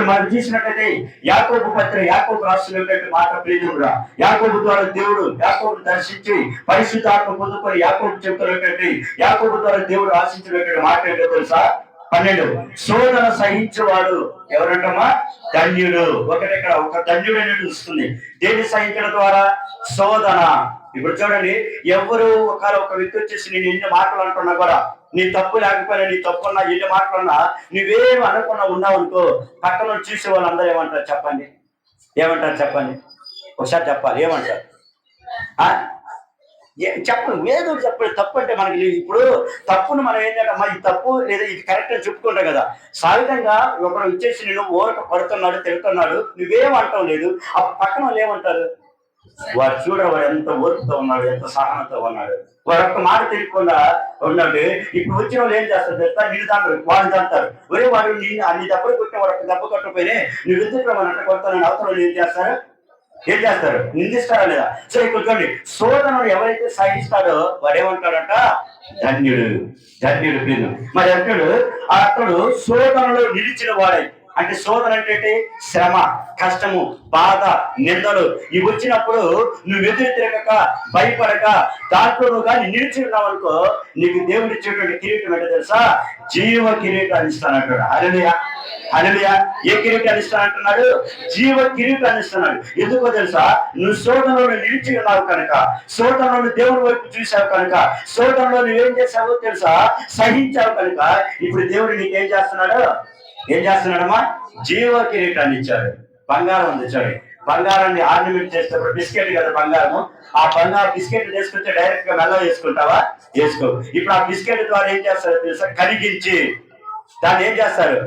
మనం చూసినట్లయితే యాకోబు పత్రిక, యాకోబు రాస్తున్నటువంటి మాట ప్రియముగా, యాకోబు ద్వారా దేవుడు యాకోబు దర్శించి పరిశుద్ధాత్మ పొందుకొని యాకోబు చెప్తున్నటువంటి, యాకోబు ద్వారా దేవుడు ఆశించినటువంటి మాట ఏంటో తెలుసా? 12 శోధన సహించేవాడు ఎవరంటమ్మా? ధన్యుడు. ఇక్కడ ఒక ధన్యుడు అనేది వస్తుంది. దేన్ని సహించడం ద్వారా? శోధన. ఇప్పుడు చూడండి, ఎవరు ఒక వ్యక్తి వచ్చేసి నేను ఎన్ని మాటలు అంటున్నా కూడా, నీ తప్పు లేకపోయినా, నీ తప్పున్నా, ఎన్ని మాటలున్నా, నువ్వేం అనకుండా ఉన్నావు అనుకో, పక్కన చూసే వాళ్ళందరూ ఏమంటారు చెప్పండి? ఏమంటారు చెప్పండి? ఒకసారి చెప్పాలి. ఏమంటారు? చెప్పండి, ఏదో చెప్పండి. తప్పు అంటే మనకి ఇప్పుడు తప్పును మనం ఏంటంటే ఈ తప్పు లేదా ఇది కరెక్ట్ అని చెప్పుకుంటాం కదా. సహజంగా ఒకరు వచ్చేసి నేను ఓరక పడుతున్నాడు, తిరుగుతున్నాడు, నువ్వేం అంటాం లేదు, ఆ పక్కన వాళ్ళు ఏమంటారు? వాడు చూడవాడు ఎంత ఓర్పుతో ఉన్నాడు, ఎంత సహనంతో ఉన్నాడు, వాడు ఒక్క మాట తిరగకుండా ఉన్నాడు. ఇప్పుడు వచ్చిన వాళ్ళు ఏం చేస్తారు తెలుసా? నిన్ను తంటారు, వాడిని తంటారు. ఒరే వాడు అన్ని దెబ్బలు కొట్టిన వాడు ఒక దెబ్బ కొట్టకపోయినా నువ్వు ఎందుకు మన కొడతానని అవతల ఏం చేస్తారు? నిందిస్తారా లేదా? సరే ఇక్కడ చూడండి, శోధనను ఎవరైతే సహిస్తాడో వాడు ఏమంటాడంట? ధన్యుడు. ధన్యుడు ప్రియుడు. మరి అతడు శోధనలో నిలిచిన వాడై, అంటే శోధన అంటే శ్రమ, కష్టము, బాధ, నిందలు ఇవి వచ్చినప్పుడు నువ్వు ఎదురు తిరగక, భయపడక, దాంట్లో నువ్వు కానీ నిలిచి ఉన్నావు అనుకో, నీకు దేవుడు ఇచ్చేటువంటి కిరీటం ఏంటో తెలుసా? జీవ కిరీటాన్ని ఇస్తానంటాడు. హల్లెలూయా. హల్లెలూయా. ఏ కిరీటాన్ని ఇస్తానంటున్నాడు? జీవ కిరీటాన్ని ఇస్తున్నాడు. ఎందుకో తెలుసా? నువ్వు శోధనలో నిలిచి ఉన్నావు కనుక, శోధనలో దేవుని వైపు చూసావు కనుక, శోధనలో నువ్వేం చేసావో తెలుసా? సహించావు కనుక ఇప్పుడు దేవుడు నీకేం చేస్తున్నాడు? ఏం చేస్తున్నాడమ్మా? జీవ కిరీటాన్ని ఇచ్చాడు. బంగారం ఉంది చూడండి, బంగారాన్ని ఆర్నమెంట్ చేసేటప్పుడు బిస్కెట్ కదా బంగారము, ఆ బంగారు బిస్కెట్ తీసుకొచ్చి డైరెక్ట్ గా మెల్ల వేసుకుంటావా? వేసుకో. ఇప్పుడు ఆ బిస్కెట్ ద్వారా ఏం చేస్తారు తెలుసా? కరిగించి దాన్ని ఏం చేస్తారు?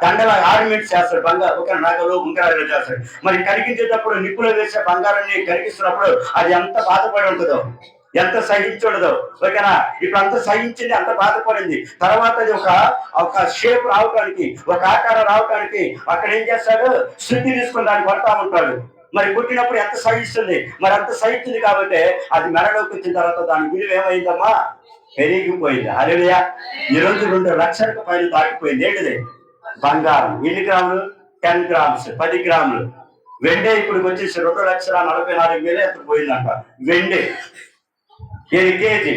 దండలా ఆర్నమెంట్స్ చేస్తారు. బంగారు ఒక నగలు ఉంకరాలు చేస్తారు. మరి కరిగించేటప్పుడు నిప్పులో వేసే బంగారాన్ని కరిగిస్తున్నప్పుడు అది ఎంత బాధపడి ఉంటుందో, ఎంత సహించడదో. ఓకేనా? ఇప్పుడు అంత సహించింది, అంత బాధపడింది. తర్వాత అది ఒక షేప్ రావటానికి, ఒక ఆకారం రావటానికి అక్కడ ఏం చేస్తాడు? శుద్ధి తీసుకుని దాన్ని కొడతా ఉంటాడు. మరి పుట్టినప్పుడు ఎంత సహిస్తుంది, మరి అంత సహించింది కాబట్టి అది మెడలోకి వచ్చిన తర్వాత దాని విలువ ఏమైందమ్మా? పెరిగిపోయింది. హల్లెలూయా. ఈరోజు 2 లక్షలకు పైన దాటిపోయింది. ఏంటిది? బంగారం. ఎన్ని గ్రాములు? 10 గ్రామ్స్, 10 గ్రాములు. వెండే ఇప్పుడు వచ్చేసి 2,44,000 ఎంత పోయిందంట వెండే. కేజీ.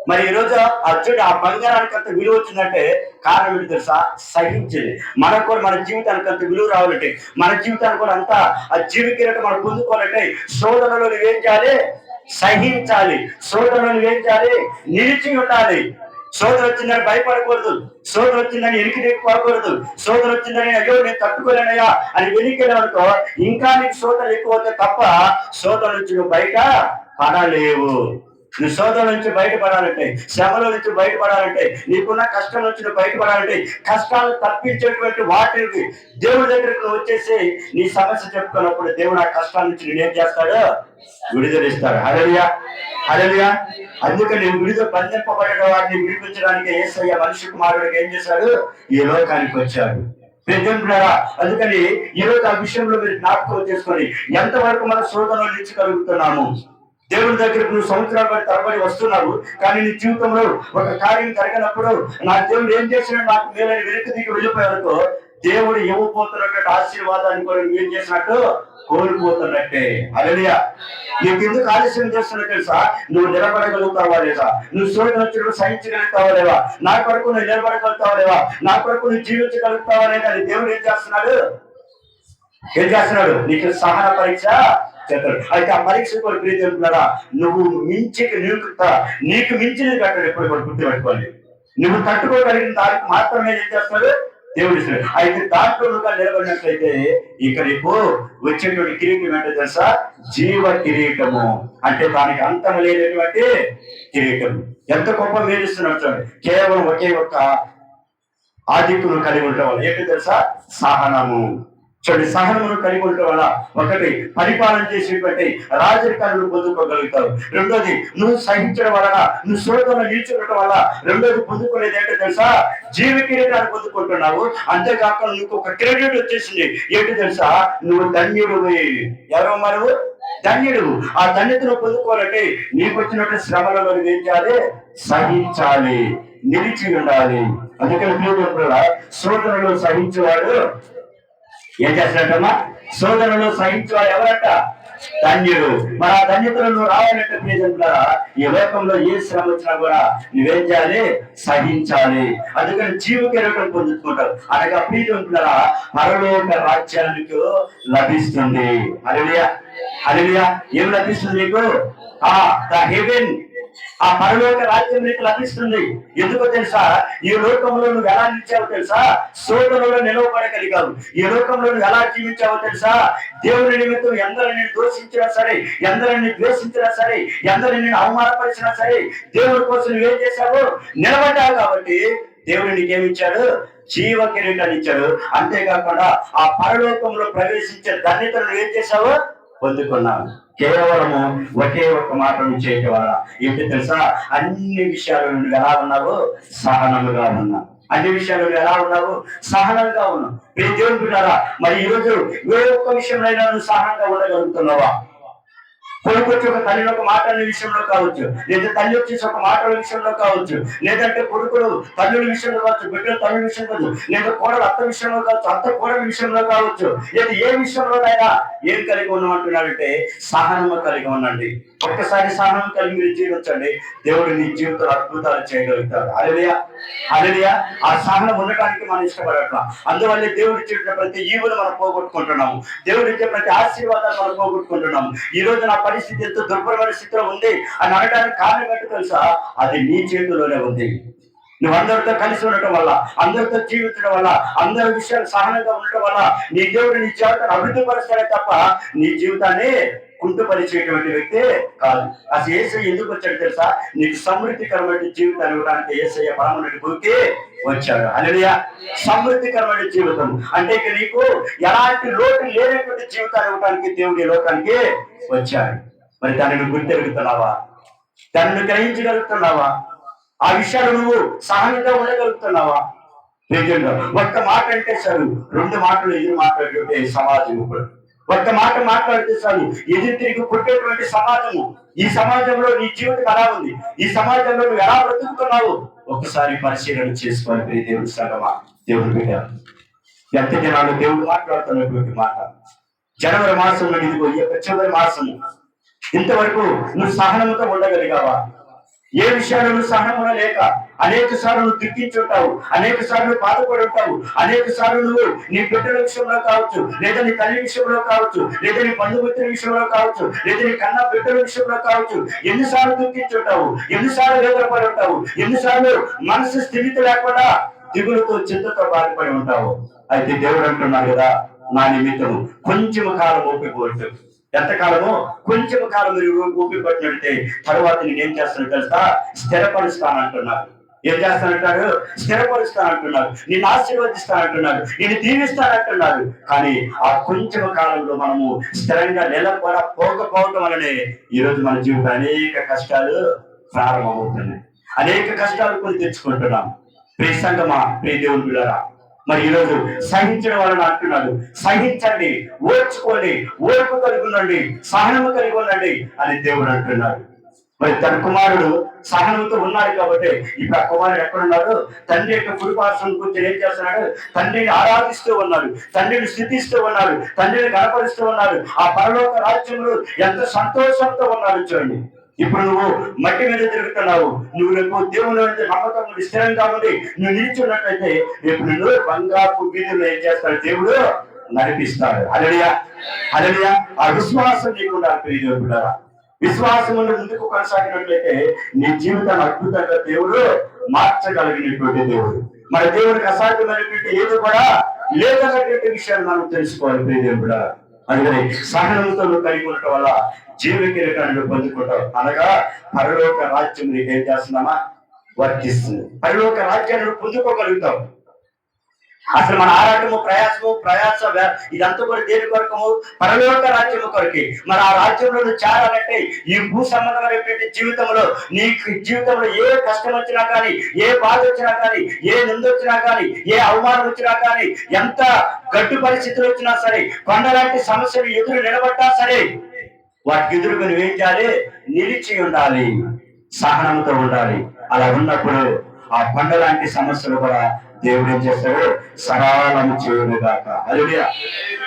మరి ఈరోజు అర్జునుడు ఆ బంగారానికి అంత విలువ వచ్చిందంటే కారణం ఏంటి తెలుసా? సహించింది. మనకు కూడా మన జీవితానికి అంత విలువ రావాలంటే, మన జీవితానికి కూడా అంతా ఆ జీవికిరట మనం పొందుకోవాలంటే శోధనలో నువ్వేం చేయాలి? సహించాలి. శోధనలో నువ్వేం చేయాలి? నిలిచి ఉండాలి. శోధన వచ్చిందని భయపడకూడదు, శోధన వచ్చిందని ఎనికిపోకూడదు, శోధన వచ్చిందని అయ్యో నేను తట్టుకోలేనయ్యా అని వెనికెళ్ళానుకో ఇంకా నీకు శోధన ఎక్కువ అవుతాయి తప్ప శోధన నుంచి నువ్వు బయట పడలేవు. నువ్వు శోధన నుంచి బయటపడాలంటే, శ్రమల నుంచి బయటపడాలంటే, నీకున్న కష్టం నుంచి నువ్వు బయటపడాలంటే, కష్టాలు తప్పించేటువంటి వాటికి దేవుడి దగ్గరికి నువ్వు వచ్చేసి నీ సమస్య చెప్పుకున్నప్పుడు దేవుడు ఆ కష్టాల నుంచి నేను ఏం చేస్తాడు? విడుదలిస్తాడు. హల్లెలూయా, హల్లెలూయా. అందుకని విడుదల బంధింపబడిన వారిని విడిపించడానికి యేసయ్య మనిషి కుమారుడికి ఏం చేశాడు? ఈ లోకానికి వచ్చాడు. అందుకని ఈ రోజు ఆ విషయంలో మీరు జ్ఞాపకం చేసుకొని ఎంతవరకు మన శోధనలు నిలిచగలుగుతున్నాము. దేవుడి దగ్గరకు నువ్వు సంవత్సరాల తరబడి వస్తున్నావు, కానీ నీ జీవితంలో ఒక కార్యం జరిగినప్పుడు నా దేవుడు ఏం చేసినా నాకు మేలని వెనక్కి దిగి వెళ్ళిపోయారనుకో, దేవుడు ఇవ్వబోతున్నటువంటి ఆశీర్వాదాన్ని కూడా నువ్వు ఏం చేసినట్టు కోల్పోతున్నట్టే. హల్లెలూయా. నీకు ఎందుకు ఆలస్యం చేస్తున్నా తెలుసా? నువ్వు నిలబడగలుగుతావా లేదా? నువ్వు శోధన వచ్చినప్పుడు సహించగలుగుతావా లేవా? నా కొరకు నువ్వు నిలబడగలుగుతావా లేవా? నా కొరకు నువ్వు జీవించగలుగుతావా లేదా అని దేవుడు ఏం చేస్తున్నాడు? నీకు సహన పరీక్ష చేస్తాడు. అయితే ఆ పరీక్ష కూడా ప్రియతున్నారా, నువ్వు నీకు మించినది కట్టాడు. ఎప్పుడు కూడా గుర్తుపెట్టుకోవాలి. నువ్వు తట్టుకోగలిగిన దానికి మాత్రమే ఏం చేస్తాడు దేవుడు ఇస్తాడు. అయితే దాంట్లో నువ్వు నిలబడినట్లయితే ఇక నీకు వచ్చేటువంటి కిరీటం ఏంటో తెలుసా? జీవ కిరీటము. అంటే దానికి అంతం లేనటువంటి కిరీటం. ఎంత గొప్ప మేలుస్తున్నాడు. కేవలం ఒకే ఒక్క ఆధిక్యులు కలిగి ఉండటం వల్ల ఏంటో తెలుసా? సహనము. చూడండి, సహనమును కలిగి ఉండటం వల్ల ఒకటి పరిపాలన చేసేటువంటి రాజరికాలను పొందుకోగలుగుతావు. రెండోది నువ్వు సహించడం వలన, నువ్వు శోధనలో నిల్చుకోవడం వల్ల రెండోది పొందుకునేది ఏంటో తెలుసా? జీవ కిరీటాన్ని పొందుకుంటున్నావు. అంతేకాకుండా నీకు ఒక క్రెడిట్ వచ్చేసింది. ఏంటో తెలుసా? నువ్వు ధన్యుడు. ఎవరో మనవు ధన్యుడు. ఆ ధన్యతను పొందుకోవాలంటే నీకు వచ్చినటువంటి శ్రమలలో ఏం చేయాలి? సహించాలి, నిలిచి ఉండాలి. అందుకని శోధనలో సహించేవాడు ఏం చేస్తాడమ్మా? శోధనలో సహించేవాడు ఎవరట? ధన్యుడు. మరి ఆ ధన్యతలను రావాలంటే ప్రియజనులారా, ఈ లోకంలో ఏ శ్రమ వచ్చినా కూడా నువ్వేం చేయాలి? సహించాలి. అందుకని జీవ కిరీటం పొందుతుంటారు. అనగా ప్రియజనులారా, పరలోక రాజ్యానికి లభిస్తుంది. హల్లెలూయా, హల్లెలూయా. ఏం లభిస్తుంది నీకు? ద హెవెన్, ఆ పరలోక రాజ్యం నీకు లభిస్తుంది. ఎందుకో తెలుసా? ఈ లోకంలో నువ్వు ఎలా నిలిచావో తెలుసా? శోధనలో నిలవబడగలిగావు. ఈ లోకంలో నువ్వు ఎలా జీవించావో తెలుసా? దేవుని నిమిత్తం ఎందరిని దూషించినా సరే, ఎందరిని ద్వేషించినా సరే, ఎందరిని అవమానపరిచినా సరే, దేవుడి కోసం నువ్వేం చేశావు? నిలబడ్డావు. కాబట్టి దేవుడు నీకేమిచ్చాడు? జీవ కిరీటాన్ని ఇచ్చాడు. అంతేకాకుండా ఆ పరలోకంలో ప్రవేశించే ధన్యతను నువ్వేం చేశావు? పొందుకున్నావు. కేవలము ఒకే ఒక్క మాట చేయటం వల్ల ఏంటి తెలుసా? అన్ని విషయాలు నువ్వు ఎలా ఉన్నావు? సహనముగా ఉన్నావు. అన్ని విషయాలు నువ్వు ఎలా ఉన్నావు? సహనంగా ఉన్నావు. మీరు దేవుని బిడ్డలారా, మరి ఈరోజు ఏ ఒక్క విషయంలో నువ్వు సహనంగా ఉండగలుగుతున్నావా? కొడుకు వచ్చి ఒక తల్లిని ఒక మాటల విషయంలో కావచ్చు, లేదా తల్లి వచ్చేసి ఒక మాటల విషయంలో కావచ్చు, లేదంటే కొడుకులు తల్లుల విషయంలో కావచ్చు, బిడ్డలు తల్లుల విషయంలో కావచ్చు, లేదా కోడలు అత్త విషయంలో కావచ్చు, అత్త కోడల విషయంలో కావచ్చు, లేదా ఏ విషయంలోనైనా ఏం కలిగి ఉన్నామంటున్నాడంటే సహనము కలిగి ఉండండి. ఒక్కసారి సహనం కలిగి మీరు జీవించండి, దేవుడు నీ జీవితంలో అద్భుతాలు చేయగలుగుతాడు. హల్లెలూయా, హల్లెలూయా. ఆ సహనం ఉండటానికి మనం ఇష్టపడట్లా. అందువల్ల దేవుడు ఇచ్చిన ప్రతి ఈవును మనం పోగొట్టుకుంటున్నాము. దేవుడు ఇచ్చే ప్రతి ఆశీర్వాదాలు మనం పోగొట్టుకుంటున్నాము. ఈ రోజు నా పరిస్థితి ఎంతో దుర్భరమైన స్థితిలో ఉంది అని అనడానికి కారణం ఏంటో తెలుసా? అది నీ చేతిలోనే ఉంది. నువ్వు అందరితో కలిసి ఉండటం వల్ల, అందరితో జీవించడం వల్ల, అందరి విషయాలు సహనంగా ఉండటం వల్ల నీ దేవుడు నీ జీవితాన్ని అభివృద్ధి పరుస్తాడే తప్ప నీ జీవితాన్ని కుంటుపరిచేటువంటి వ్యక్తి కాదు. అసలు యేసయ్య ఎందుకు వచ్చాడు తెలుసా? నీకు సమృద్ధికరమైన జీవితాన్ని ఇవ్వడానికి యేసయ్య పరమనుడి భూమికి వచ్చాడు. హల్లెలూయా. సమృద్ధికరమైన జీవితం అంటే ఇక నీకు ఎలాంటి లోటు లేనటువంటి జీవితాన్ని ఇవ్వడానికి దేవుడు ఈ లోకానికి వచ్చాడు. మరి దాన్ని నువ్వు గుర్తెరుగుతున్నావా? దాన్ని నువ్వు గ్రహించగలుగుతున్నావా? ఆ విషయాలు నువ్వు సహనంగా ఉండగలుగుతున్నావా? నిజంగా ఒక్క మాట అంటే చాలు, రెండు మాటలు ఎదురు మాట్లాడే సమాజం. ఇప్పుడు ఒక్క మాట మాట్లాడితే చాలు ఎదురు తిరిగి కొట్టేటువంటి సమాజము. ఈ సమాజంలో నీ జీవితం ఎలా ఉంది? ఈ సమాజంలో నువ్వు ఎలా బ్రతుకుతున్నావు? ఒకసారి పరిశీలన చేసుకోవాలి. దేవుడు సగమా, దేవుడు బిడ్డ, ఎంత జనాలు దేవుడు మాట్లాడుతున్నటువంటి మాట. జనవరి మాసంలో ఇదిగో ఈ యొక్క చివరి మాసము, ఇంతవరకు నువ్వు సహనంతో ఉండగలిగావా? ఏ విషయాలు నువ్వు సహనంగా లేక అనేక సార్లు నువ్వు దుఃఖించుంటావు, అనేక సార్లు బాధపడి ఉంటావు, అనేక సార్లు నువ్వు నీ బిడ్డల విషయంలో కావచ్చు, లేదా నీ తల్లి విషయంలో కావచ్చు, లేదా నీ బంధుమిత్రుల విషయంలో కావచ్చు, లేదా నీ కన్నా బిడ్డల విషయంలో కావచ్చు, ఎన్నిసార్లు దుఃఖించుంటావు, ఎన్నిసార్లు వేదపడి ఉంటావు, ఎన్నిసార్లు మనసు స్థిమితి లేకుండా దిగులుతో చింతతో బాధపడి ఉంటావు. అయితే దేవుడు అంటున్నాడు కదా, నా నిమిత్తము కొంచెం కాలం ఓపిక పట్టు, ఎంతకాలము? కొంచెం కాలం మీరు ఊపిరి పట్టినట్టే తర్వాత నేనేం చేస్తాను తెలుసా? స్థిరపరుస్తానంటున్నారు. ఏం చేస్తానంటారు? స్థిరపరుస్తానంటున్నారు. నిన్ను ఆశీర్వదిస్తానంటున్నారు. నిన్ను దీవిస్తానంటున్నారు. కానీ ఆ కొంచెం కాలంలో మనము స్థిరంగా పోకపోవటం వలనే ఈరోజు మన జీవితం అనేక కష్టాలు ప్రారంభమవుతున్నాయి. అనేక కష్టాలు కొని తెచ్చుకుంటున్నాం. ప్రియ సంగమా, ప్రియ దేవుని బిడ్డలారా, మరి ఈరోజు సహించడం వలన అంటున్నాడు, సహించండి, ఓర్చుకోండి, ఓర్పు కలిగి ఉండండి, సహనము కలిగి ఉండండి అని దేవుడు అంటున్నాడు. మరి తన కుమారుడు సహనంతో ఉన్నాడు కాబట్టి ఇప్పుడు ఆ కుమారుడు ఎక్కడున్నాడు? తండ్రి యొక్క కుడిపార్శ్వం కూర్చొని ఏం చేస్తున్నాడు? తండ్రిని ఆరాధిస్తూ ఉన్నాడు, తండ్రిని స్థుతిస్తూ ఉన్నాడు, తండ్రిని కనపరుస్తూ ఉన్నాడు. ఆ పరలోక రాజ్యంలో ఎంత సంతోషంతో ఉన్నాడు చూడండి. ఇప్పుడు నువ్వు మట్టి మీద తిరుగుతున్నావు, నువ్వు రేపు దేవుని నమ్మకం నుండి స్థిరంగా ఉండి నువ్వు నిలిచున్నట్లయితే రేపు నిన్ను బంగారు వీధుల్లో ఏం చేస్తాడు? దేవుడు నడిపిస్తాడు. హల్లెలూయా, హల్లెలూయా. ఆ విశ్వాసం నీకుండా ప్రియులారా, విశ్వాసం ముందుకు కొనసాగినట్లయితే నీ జీవితాన్ని అద్భుతంగా దేవుడు మార్చగలిగినటువంటి దేవుడు. మన దేవుడికి అసాధ్యమైనటువంటి ఏది కూడా లేదన్నటువంటి విషయాన్ని మనం తెలుసుకోవాలి ప్రియదేవుడా. అందుకని సహనంతో కలిగి ఉండటం వల్ల జీవ కిరీటాన్ని పొందుకుంటాం. అనగా పరలోక రాజ్యం నీకు ఏం చేస్తున్నామా? వర్తిస్తుంది. పరలోక రాజ్యాన్ని పొందుకోగలుగుతాం. అసలు మన ఆరాటము, ప్రయాస ఇదంతా కూడా దేని కొరకము? పరలోక రాజ్యము కొరకి. మరి ఆ రాజ్యంలో నువ్వు చేరాలంటే ఈ భూ సంబంధమైనటువంటి జీవితంలో నీకు జీవితంలో ఏ కష్టం వచ్చినా కానీ, ఏ బాధ వచ్చినా కానీ, ఏ నింద వచ్చినా కానీ, ఏ అవమానం వచ్చినా కానీ, ఎంత గడ్డు పరిస్థితులు వచ్చినా సరే, కొండలాంటి సమస్యలు ఎదురు నిలబడ్డా సరే, వాటికి ఎదురుకు నువ్వేం చేయాలి? నిలిచి ఉండాలి, సహనంతో ఉండాలి. అలా ఉన్నప్పుడు ఆ కొండలాంటి సమస్యలు కూడా దేవుడు ఏం చేస్తాడు? సరళం చేయడుగాక. హల్లెలూయా,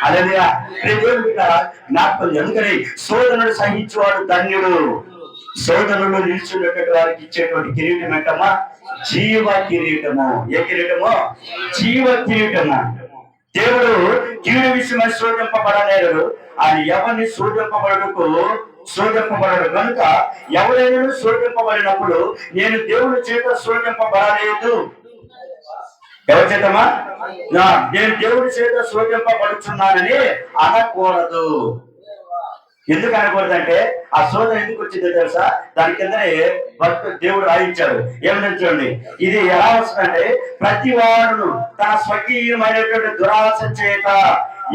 హల్లెలూయా. దేవుడు జ్ఞాపకం. ఎందుకని శోధనలు సహించేవాడు ధన్యుడు. శోధనలు నిలిచినటువంటి వారికి ఇచ్చేటువంటి కిరీటం ఏంటమ్మా? జీవ కిరీటము. ఏ కిరీటము? జీవ కిరీటము. దేవుడు కీడు విషయమై శోధింపబడలేడు. ఆయన ఎవరిని శోధింపబడడు కనుక ఎవరైనా శోధింపబడినప్పుడు నేను దేవుడి చేత శోధింపబడలేదు. ఎవరి చేతమా? నేను దేవుడి చేత శోధింపబడుచున్నానని అనకూడదు. ఎందుకు అనకూడదంటే ఆ శోధన ఎందుకు వచ్చిందో తెలుసా? దాని కిందనే దేవుడు రాయించాడు. ఏమని చూడండి, ఇది ఎలా వస్తుందంటే ప్రతి వాడును తన స్వకీయమైనటువంటి దురాశ చేత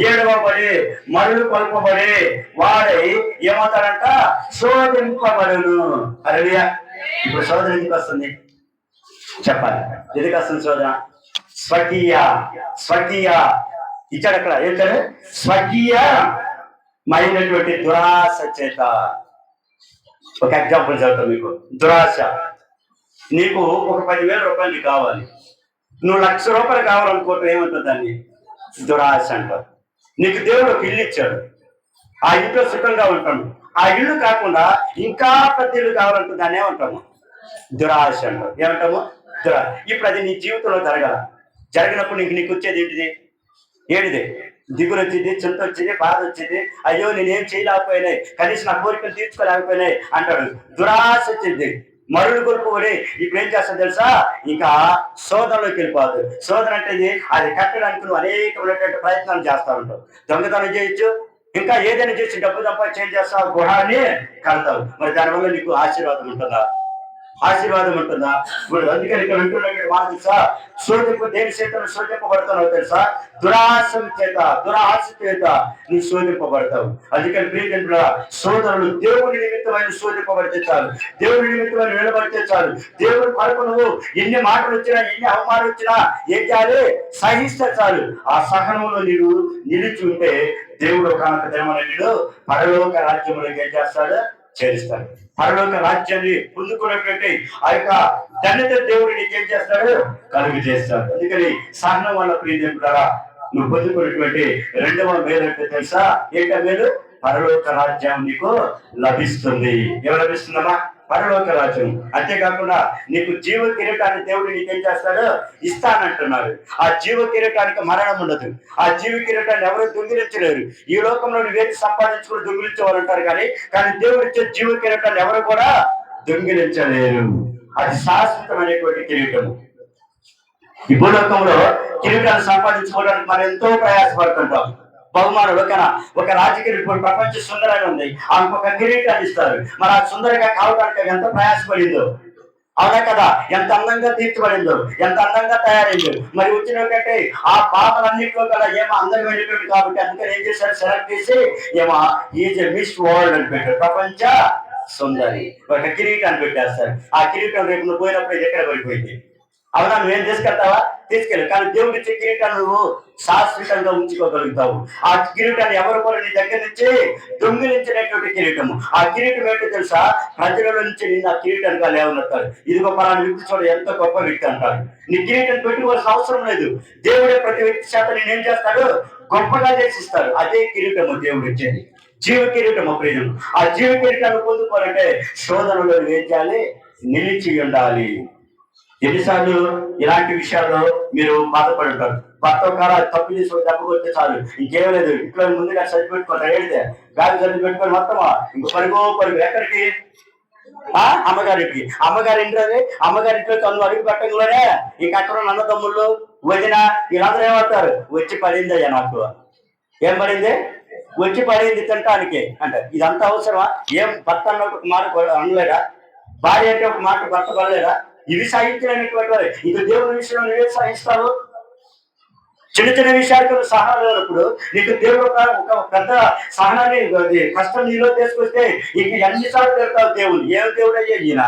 ఏడవబడి మరులు కొల్పబడి వాడై ఏమవుతాడంట? శోధింపబడును. హల్లెలూయా. ఇప్పుడు శోధన ఎందుకు వస్తుంది చెప్పాలి? ఎందుకు వస్తుంది శోధన? స్వకీయ ఇచ్చాడు అక్కడ. ఏంటంటే స్వకీయమైనటువంటి దురాశ చేత. ఒక ఎగ్జాంపుల్ చెప్తాను మీకు. దురాశ. నీకు ఒక 10,000 రూపాయలు నీకు కావాలి, నువ్వు 1,00,000 రూపాయలు కావాలనుకోవటం ఏమంటుంది? దాన్ని దురాశ అంటారు. నీకు దేవుడు ఒక ఇల్లు ఇచ్చాడు, ఆ ఇంట్లో సుఖంగా ఉంటాను. ఆ ఇల్లు కాకుండా ఇంకా పెద్ద ఇల్లు కావాలంటే దాన్ని ఏమంటాము? దురాశ అంటారు. ఏమంటాము? దురాశ. ఇప్పుడు అది నీ జీవితంలో జరిగినప్పుడు నీకు వచ్చేది ఏంటిది? దిగులు వచ్చింది, చింత వచ్చింది, బాధ వచ్చింది. అయ్యో నేనేం చేయలేకపోయినాయి, కనీసం నా కోరికలు తీర్చుకోలేకపోయినాయి అంటాడు. దురాశ వచ్చింది, మరుడు కొలుపుబడి ఇప్పుడు ఏం చేస్తాను తెలుసా? ఇంకా శోధనలోకి వెళ్ళిపోదు. శోధన అంటే అది కట్టడానికి నువ్వు అనేకమైనటువంటి ప్రయత్నాలు చేస్తా ఉంటావు. దొంగతనం చేయొచ్చు, ఇంకా ఏదైనా చేసి డబ్బు సంపాదించి చేస్తావు, గృహాన్ని కడతావు. మరి దానివల్ల నీకు ఆశీర్వాదం ఉంటుందా? ఇప్పుడు అందుకని ఇక్కడ ఉంటున్న మాట తెలుసా? దేని చేత శోధింపబడతావు తెలుసా? దురాశ చేత నువ్వు శోధింపబడతావు. అందుకని ప్రియజనుల సోదరులు దేవుని నిమిత్తమైన శోధింపబడితే చాలు, దేవుని నిమిత్తమైన నిలబడితే చాలు. దేవుని కొరకు నువ్వు ఎన్ని మాటలు వచ్చినా, ఎన్ని అవమానాలు వచ్చినా ఏం చేయాలి? సహిస్తే చాలు. ఆ సహనంలో నీవు నిలిచి ఉంటే దేవుడు కనుక దేమని నీడు పరలోక రాజ్యంలోకి ఏం చేస్తాడు? చేరుస్తాడు. పరలోక రాజ్యాన్ని పొందుకున్నటువంటి ఆ యొక్క ధన్యత దేవుడు నీకేం చేస్తాడు? కలుగు చేస్తాడు. అందుకని సహనం వల్ల ప్రియదేవుడారా నువ్వు పొందుకున్నటువంటి 2వ మేలు అంటే తెలుసా? ఏంటో మేలు? పరలోక రాజ్యం నీకు లభిస్తుంది. ఎవరు లభిస్తుందమ్మా? పరలోక రాజ్యం. అంతేకాకుండా నీకు జీవ కిరీటాన్ని దేవుడు నీకేం చేస్తాడు? ఇస్తానంటున్నాడు. ఆ జీవ కిరీటానికి మరణం ఉండదు. ఆ జీవ కిరీటాన్ని ఎవరు దొంగిలించలేరు. ఈ లోకంలో నువ్వేది సంపాదించుకుని దొంగిలించేవారు ఉంటారు, కానీ దేవుడు ఇచ్చే జీవ కిరీటాన్ని ఎవరు కూడా దొంగిలించలేరు. అది శాశ్వతమైనటువంటి కిరీటము. ఈ భూలోకంలో కిరీటాన్ని సంపాదించుకోవడానికి మనం ఎంతో ప్రయాసపడుతుంటాం. బహుమానుడు ఒక రాజకీయ ఇప్పుడు ప్రపంచ సుందరంగా ఉంది, ఆమెకు ఒక కిరీటాన్ని ఇస్తారు. మరి ఆ సుందరంగా కావడానికి ఎంత ప్రయాసపడిందో, అవునా కదా, ఎంత అందంగా తీర్చబడిందో, ఎంత అందంగా తయారైందో. మరి వచ్చినట్టే ఆ పాపలన్నింటిలో కదా ఏమో అందం వెళ్ళిపోయింది కాబట్టి అందుకని ఏం చేశారు, సెలెక్ట్ చేసి ఏమో ఈజ్ మిస్ వరల్డ్ అని పెట్టారు, ప్రపంచ సుందరి. ఒక కిరీటాన్ని పెట్టేస్తారు. ఆ కిరీటం రేపు నువ్వు పోయినప్పుడు ఇది ఎక్కడ పడిపోయింది, అవునా, నువ్వేం తీసుకెళ్తావా, తీసుకెళ్ళి. కానీ దేవుడి ఇచ్చే కిరీటాన్ని నువ్వు శాశ్వతంగా ఉంచుకోగలుగుతావు. ఆ కిరీటాన్ని ఎవరు కూడా నీ దగ్గర నుంచి దొంగిలించినటువంటి కిరీటము. ఆ కిరీటం ఏంటో తెలుసా, ప్రజల నుంచి నిన్ను ఆ కిరీటానికి లేవనెత్తారు. ఇదిగో పలానా వ్యక్తి చూడ ఎంత గొప్ప వ్యక్తి అంటారు. నీ కిరీటం పెట్టుకోవాల్సిన అవసరం లేదు. దేవుడే ప్రతి వ్యక్తి చేత నేనేం చేస్తాడు, గొప్పగా చేసిస్తాడు. అదే కిరీటము దేవుడు ఇచ్చేది, జీవ కిరీటము ప్రియులు. ఆ జీవ కిరీటాన్ని పొందుకోవాలంటే శోధనలో ఏం చేయాలి, నిలిచి ఉండాలి. ఎన్నిసార్లు ఇలాంటి విషయాల్లో మీరు బాధపడి ఉంటారు. భర్త కాల తప్పు తీసుకొని దెబ్బ కొడితే చాలు, ఇంకేం లేదు, ఇంట్లో ముందుగా సర్ది పెట్టుకుంటారు. ఏడితే బ్యాగ్ సర్ది పెట్టుకొని మొత్తమా ఇంకో పరుగు ఎక్కడికి, అమ్మగారింటికి. అమ్మగారింట్లో తను అడుగు పెట్టంలోనే ఇంక అక్కడ ఉన్న అన్నదమ్ముళ్ళు, వదిన, వీళ్ళందరూ ఏమవుతారు, వచ్చి పడిందయ్యా నాకు, ఏం పడింది, వచ్చి పడింది తినటానికి అంటే. ఇదంతా అవసరమా? ఏం భర్త అన్న ఒక మాట అనలేడా, భార్య అంటే ఒక మాట భర్త పడలేదా? ఇవి సహించినటువంటి వారు ఇక దేవుని విషయంలో నువ్వే సహిస్తావు. చిన్న చిన్న విషయాలకు సహనం లేనప్పుడు నీకు దేవుడు ఒక పెద్ద సహనాన్ని కష్టం నీలో తీసుకొస్తే ఇక ఎన్నిసార్లు పెడతావు దేవుడు. ఏం దేవుడు అయ్యా ఈయన,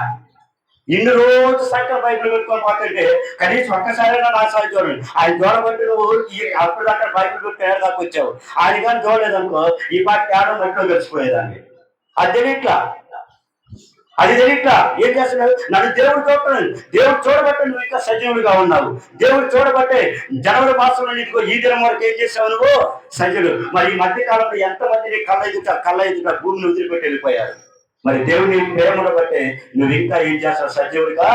ఇన్ని రోజు సంఖ్య బైబిల్ పెట్టుకొని పోతుంటే కనీసం ఒక్కసారైనా నా సాయి చూడండి. ఆయన చూడబట్టి నువ్వు అప్పుడు దాకా బైబిల్ పెట్టి దాకా వచ్చావు. ఆయన కానీ చూడలేదనుకో ఈ పాటి తేడా మట్టిలో కలిసిపోయేదాన్ని. అది తెలియట్లా ఏం చేస్తున్నావు, నన్ను దేవుడు చూడటం, దేవుడు చూడబట్టే నువ్వు ఇంకా సజీవుడిగా ఉన్నావు. దేవుడు చూడబట్టే జనవరి మాసంలో నీకు ఈ దినం వరకు ఏం చేసావు, నువ్వు సజీవుడు. మరి ఈ మధ్య కాలంలో ఎంతమంది కళ్ళ ఎదుట భూమిని వదిలిపెట్టి వెళ్ళిపోయారు. మరి దేవుని ప్రేమను బట్టే నువ్వు ఇంకా ఏం చేస్తావు, సజీవుడిగా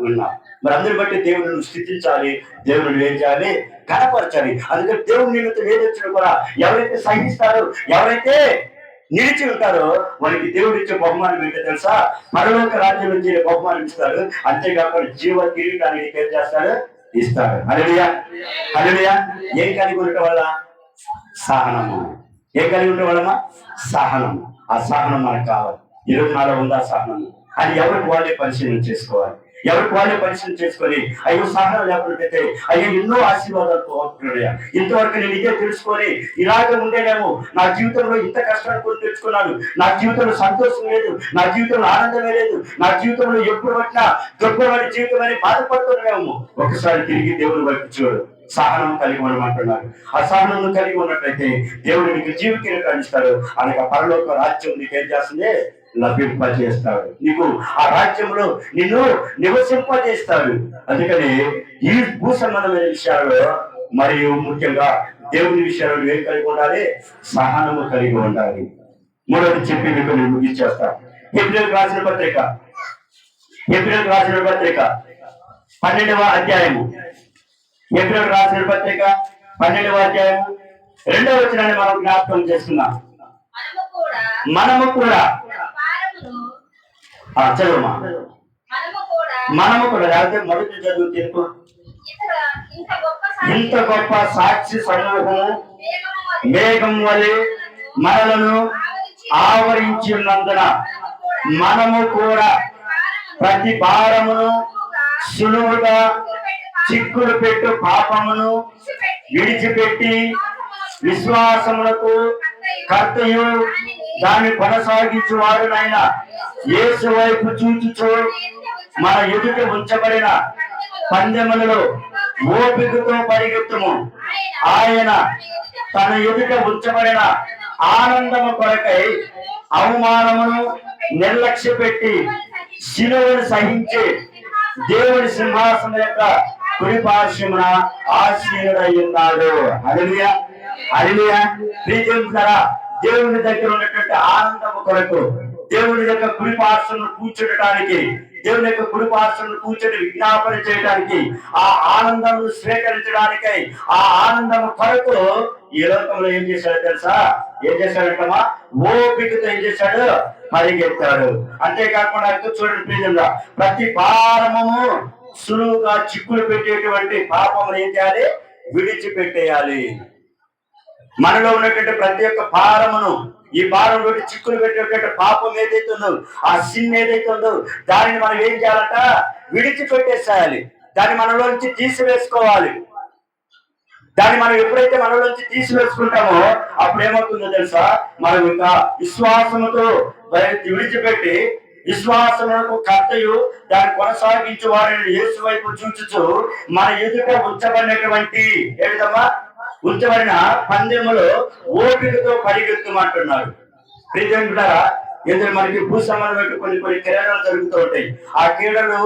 ఉన్నావు. మరి అందరిని బట్టి దేవుని నువ్వు స్థితించాలి, దేవుని ఏం చేయాలి, కనపరచాలి. అందుకని దేవుని నిమిత్తం ఏదొచ్చినా కూడా ఎవరైతే సహిస్తారో, ఎవరైతే నిలిచి ఉంటారో వారికి దేవుడు ఇచ్చే బహుమానం ఏంటో తెలుసా, పరలోక రాజ్యం నుంచి బహుమానం ఇస్తాడు. అంతేకాకుండా జీవ కిరీటాన్ని ఏం చేస్తాడు, ఇస్తాడు. హల్లెలూయా, హల్లెలూయా. ఏం కలిగి ఉండటం వల్ల, సహనము. ఏం కలిగి ఉండటం వల్ల, సహనం. ఆ సహనం మనకు కావాలి. ఈరోజు నాలో ఉందా సహనము? అది ఎవరికి వాళ్ళే పరిశీలన చేసుకోవాలి. ఎవరికి వాళ్ళే పరిశీలన చేసుకొని అయ్యో సహనం లేకపోతే అయ్యో ఎన్నో ఆశీర్వాదాలు పోగొట్టుకున్నాడు. ఇంతవరకు నేను ఇదే తెలుసుకొని ఇలాగే ఉండేనేమో, నా జీవితంలో ఇంత కష్టాలు కొని తెచ్చుకున్నాను, నా జీవితంలో సంతోషం లేదు, నా జీవితంలో ఆనందమే లేదు, నా జీవితంలో ఎప్పుడు పట్టినా దుర్భరమైన జీవితం అని బాధపడుతున్నామేమో. ఒకసారి తిరిగి దేవుని వైపు చూడు, సహనం కలిగి ఉండమంటున్నారు. ఆ సహనం కలిగి ఉన్నట్లయితే దేవుడు నీకు జీవ కిరీటాన్ని ఇస్తాడు. అనగా పరలోక రాజ్యం నీకు ఏం చేస్తుంది, లభింపజేస్తాడు. నీకు ఆ రాజ్యంలో నిన్ను నివసింపజేస్తాడు. అందుకని ఈ భూ సంబంధమైన విషయాల్లో మరియు ముఖ్యంగా దేవుని విషయాల్లో ఏం కలిగి ఉండాలి, సహనము కలిగి ఉండాలి. మూడవది చెప్పి మీకు నేను ముగించేస్తాను. హెబ్రీయులకు రాసిన పత్రిక 12వ అధ్యాయము, హెబ్రీయులకు రాసిన పత్రిక 12వ అధ్యాయము 2వ వచనాన్ని మనం జ్ఞాపకం చేసుకున్నాం. మనము కూడా చదువుమా, మనము కూడా లేకపోతే మొదటి చదువు తెలుపు. ఇంత గొప్ప సాక్షి సమూహము మేఘం వలె మనలను ఆవరించి ఉన్నందున మనము కూడా ప్రతి భారమును సులువుగా చిక్కులు పెట్టు పాపమును విడిచిపెట్టి విశ్వాసములకు కర్తయు దాన్ని కొనసాగించు వాడునైనా యేసు వైపు చూచుచు మన ఎదుట ఉంచబడిన పందెములలో ఓపికతో పరిగెత్తుము. ఆయన తన ఎదుట ఉంచబడిన ఆనందము కొరకై అవమానమును నిర్లక్ష్య పెట్టి శిలువను సహించి దేవుని సింహాసనం యొక్క కుడి పార్శ్వమున ఆసీనుడై ఉన్నాడు. హల్లెలూయా, హల్లెలూయా. ప్రియజనులారా, దేవుని దగ్గర ఉన్నటువంటి ఆనందము కొరకు, దేవుని యొక్క కుడి పార్శ్వమును కూర్చోడానికి, దేవుని యొక్క కుడి పార్శ్వమును కూర్చొని విజ్ఞాపన చేయడానికి, ఆ ఆనందమును స్వీకరించడానికై, ఆ ఆనందము కొరకు ఈ లోకంలో ఏం చేశాడు తెలుసా, ఏం చేశాడంటమా, ఓపికతో ఏం చేశాడు, పరిగెత్తాడు. అంతేకాకుండా చూడండి ప్రియజనులారా, ప్రతి భారము సులువుగా చిక్కులు పెట్టేటువంటి పాపమును ఏం చేయాలి, విడిచిపెట్టేయాలి. మనలో ఉన్నటువంటి ప్రతి ఒక్క భారమును, ఈ భారం నుండి చిక్కులు పెట్టేటువంటి పాపం ఏదైతుందో, ఆ సిన్ ఏదైతుందో దానిని మనం ఏం చేయాలంట? విడిచిపెట్టేసేయాలి. దాన్ని మనలోంచి తీసివేసుకోవాలి. దాన్ని మనం ఎప్పుడైతే మనలోంచి తీసివేసుకుంటామో అప్పుడు ఏమవుతుందో తెలుసా? మనం ఇంకా విశ్వాసముతో విడిచిపెట్టి, విశ్వాసములకు కర్తయు దాన్ని కొనసాగించు వారిని యేసు వైపు చూచుచు మన ఎదుట ఉంచబడినటువంటి ఏ విధమా ఉంచబడిన పందెములో ఓపికతో పరిగెత్తమంటున్నాడు. ప్రియమిత్రులారా, ఎందుకు మనకి భూ సంబంధమైన కొన్ని క్రీడలు జరుగుతూ ఉంటాయి. ఆ క్రీడలు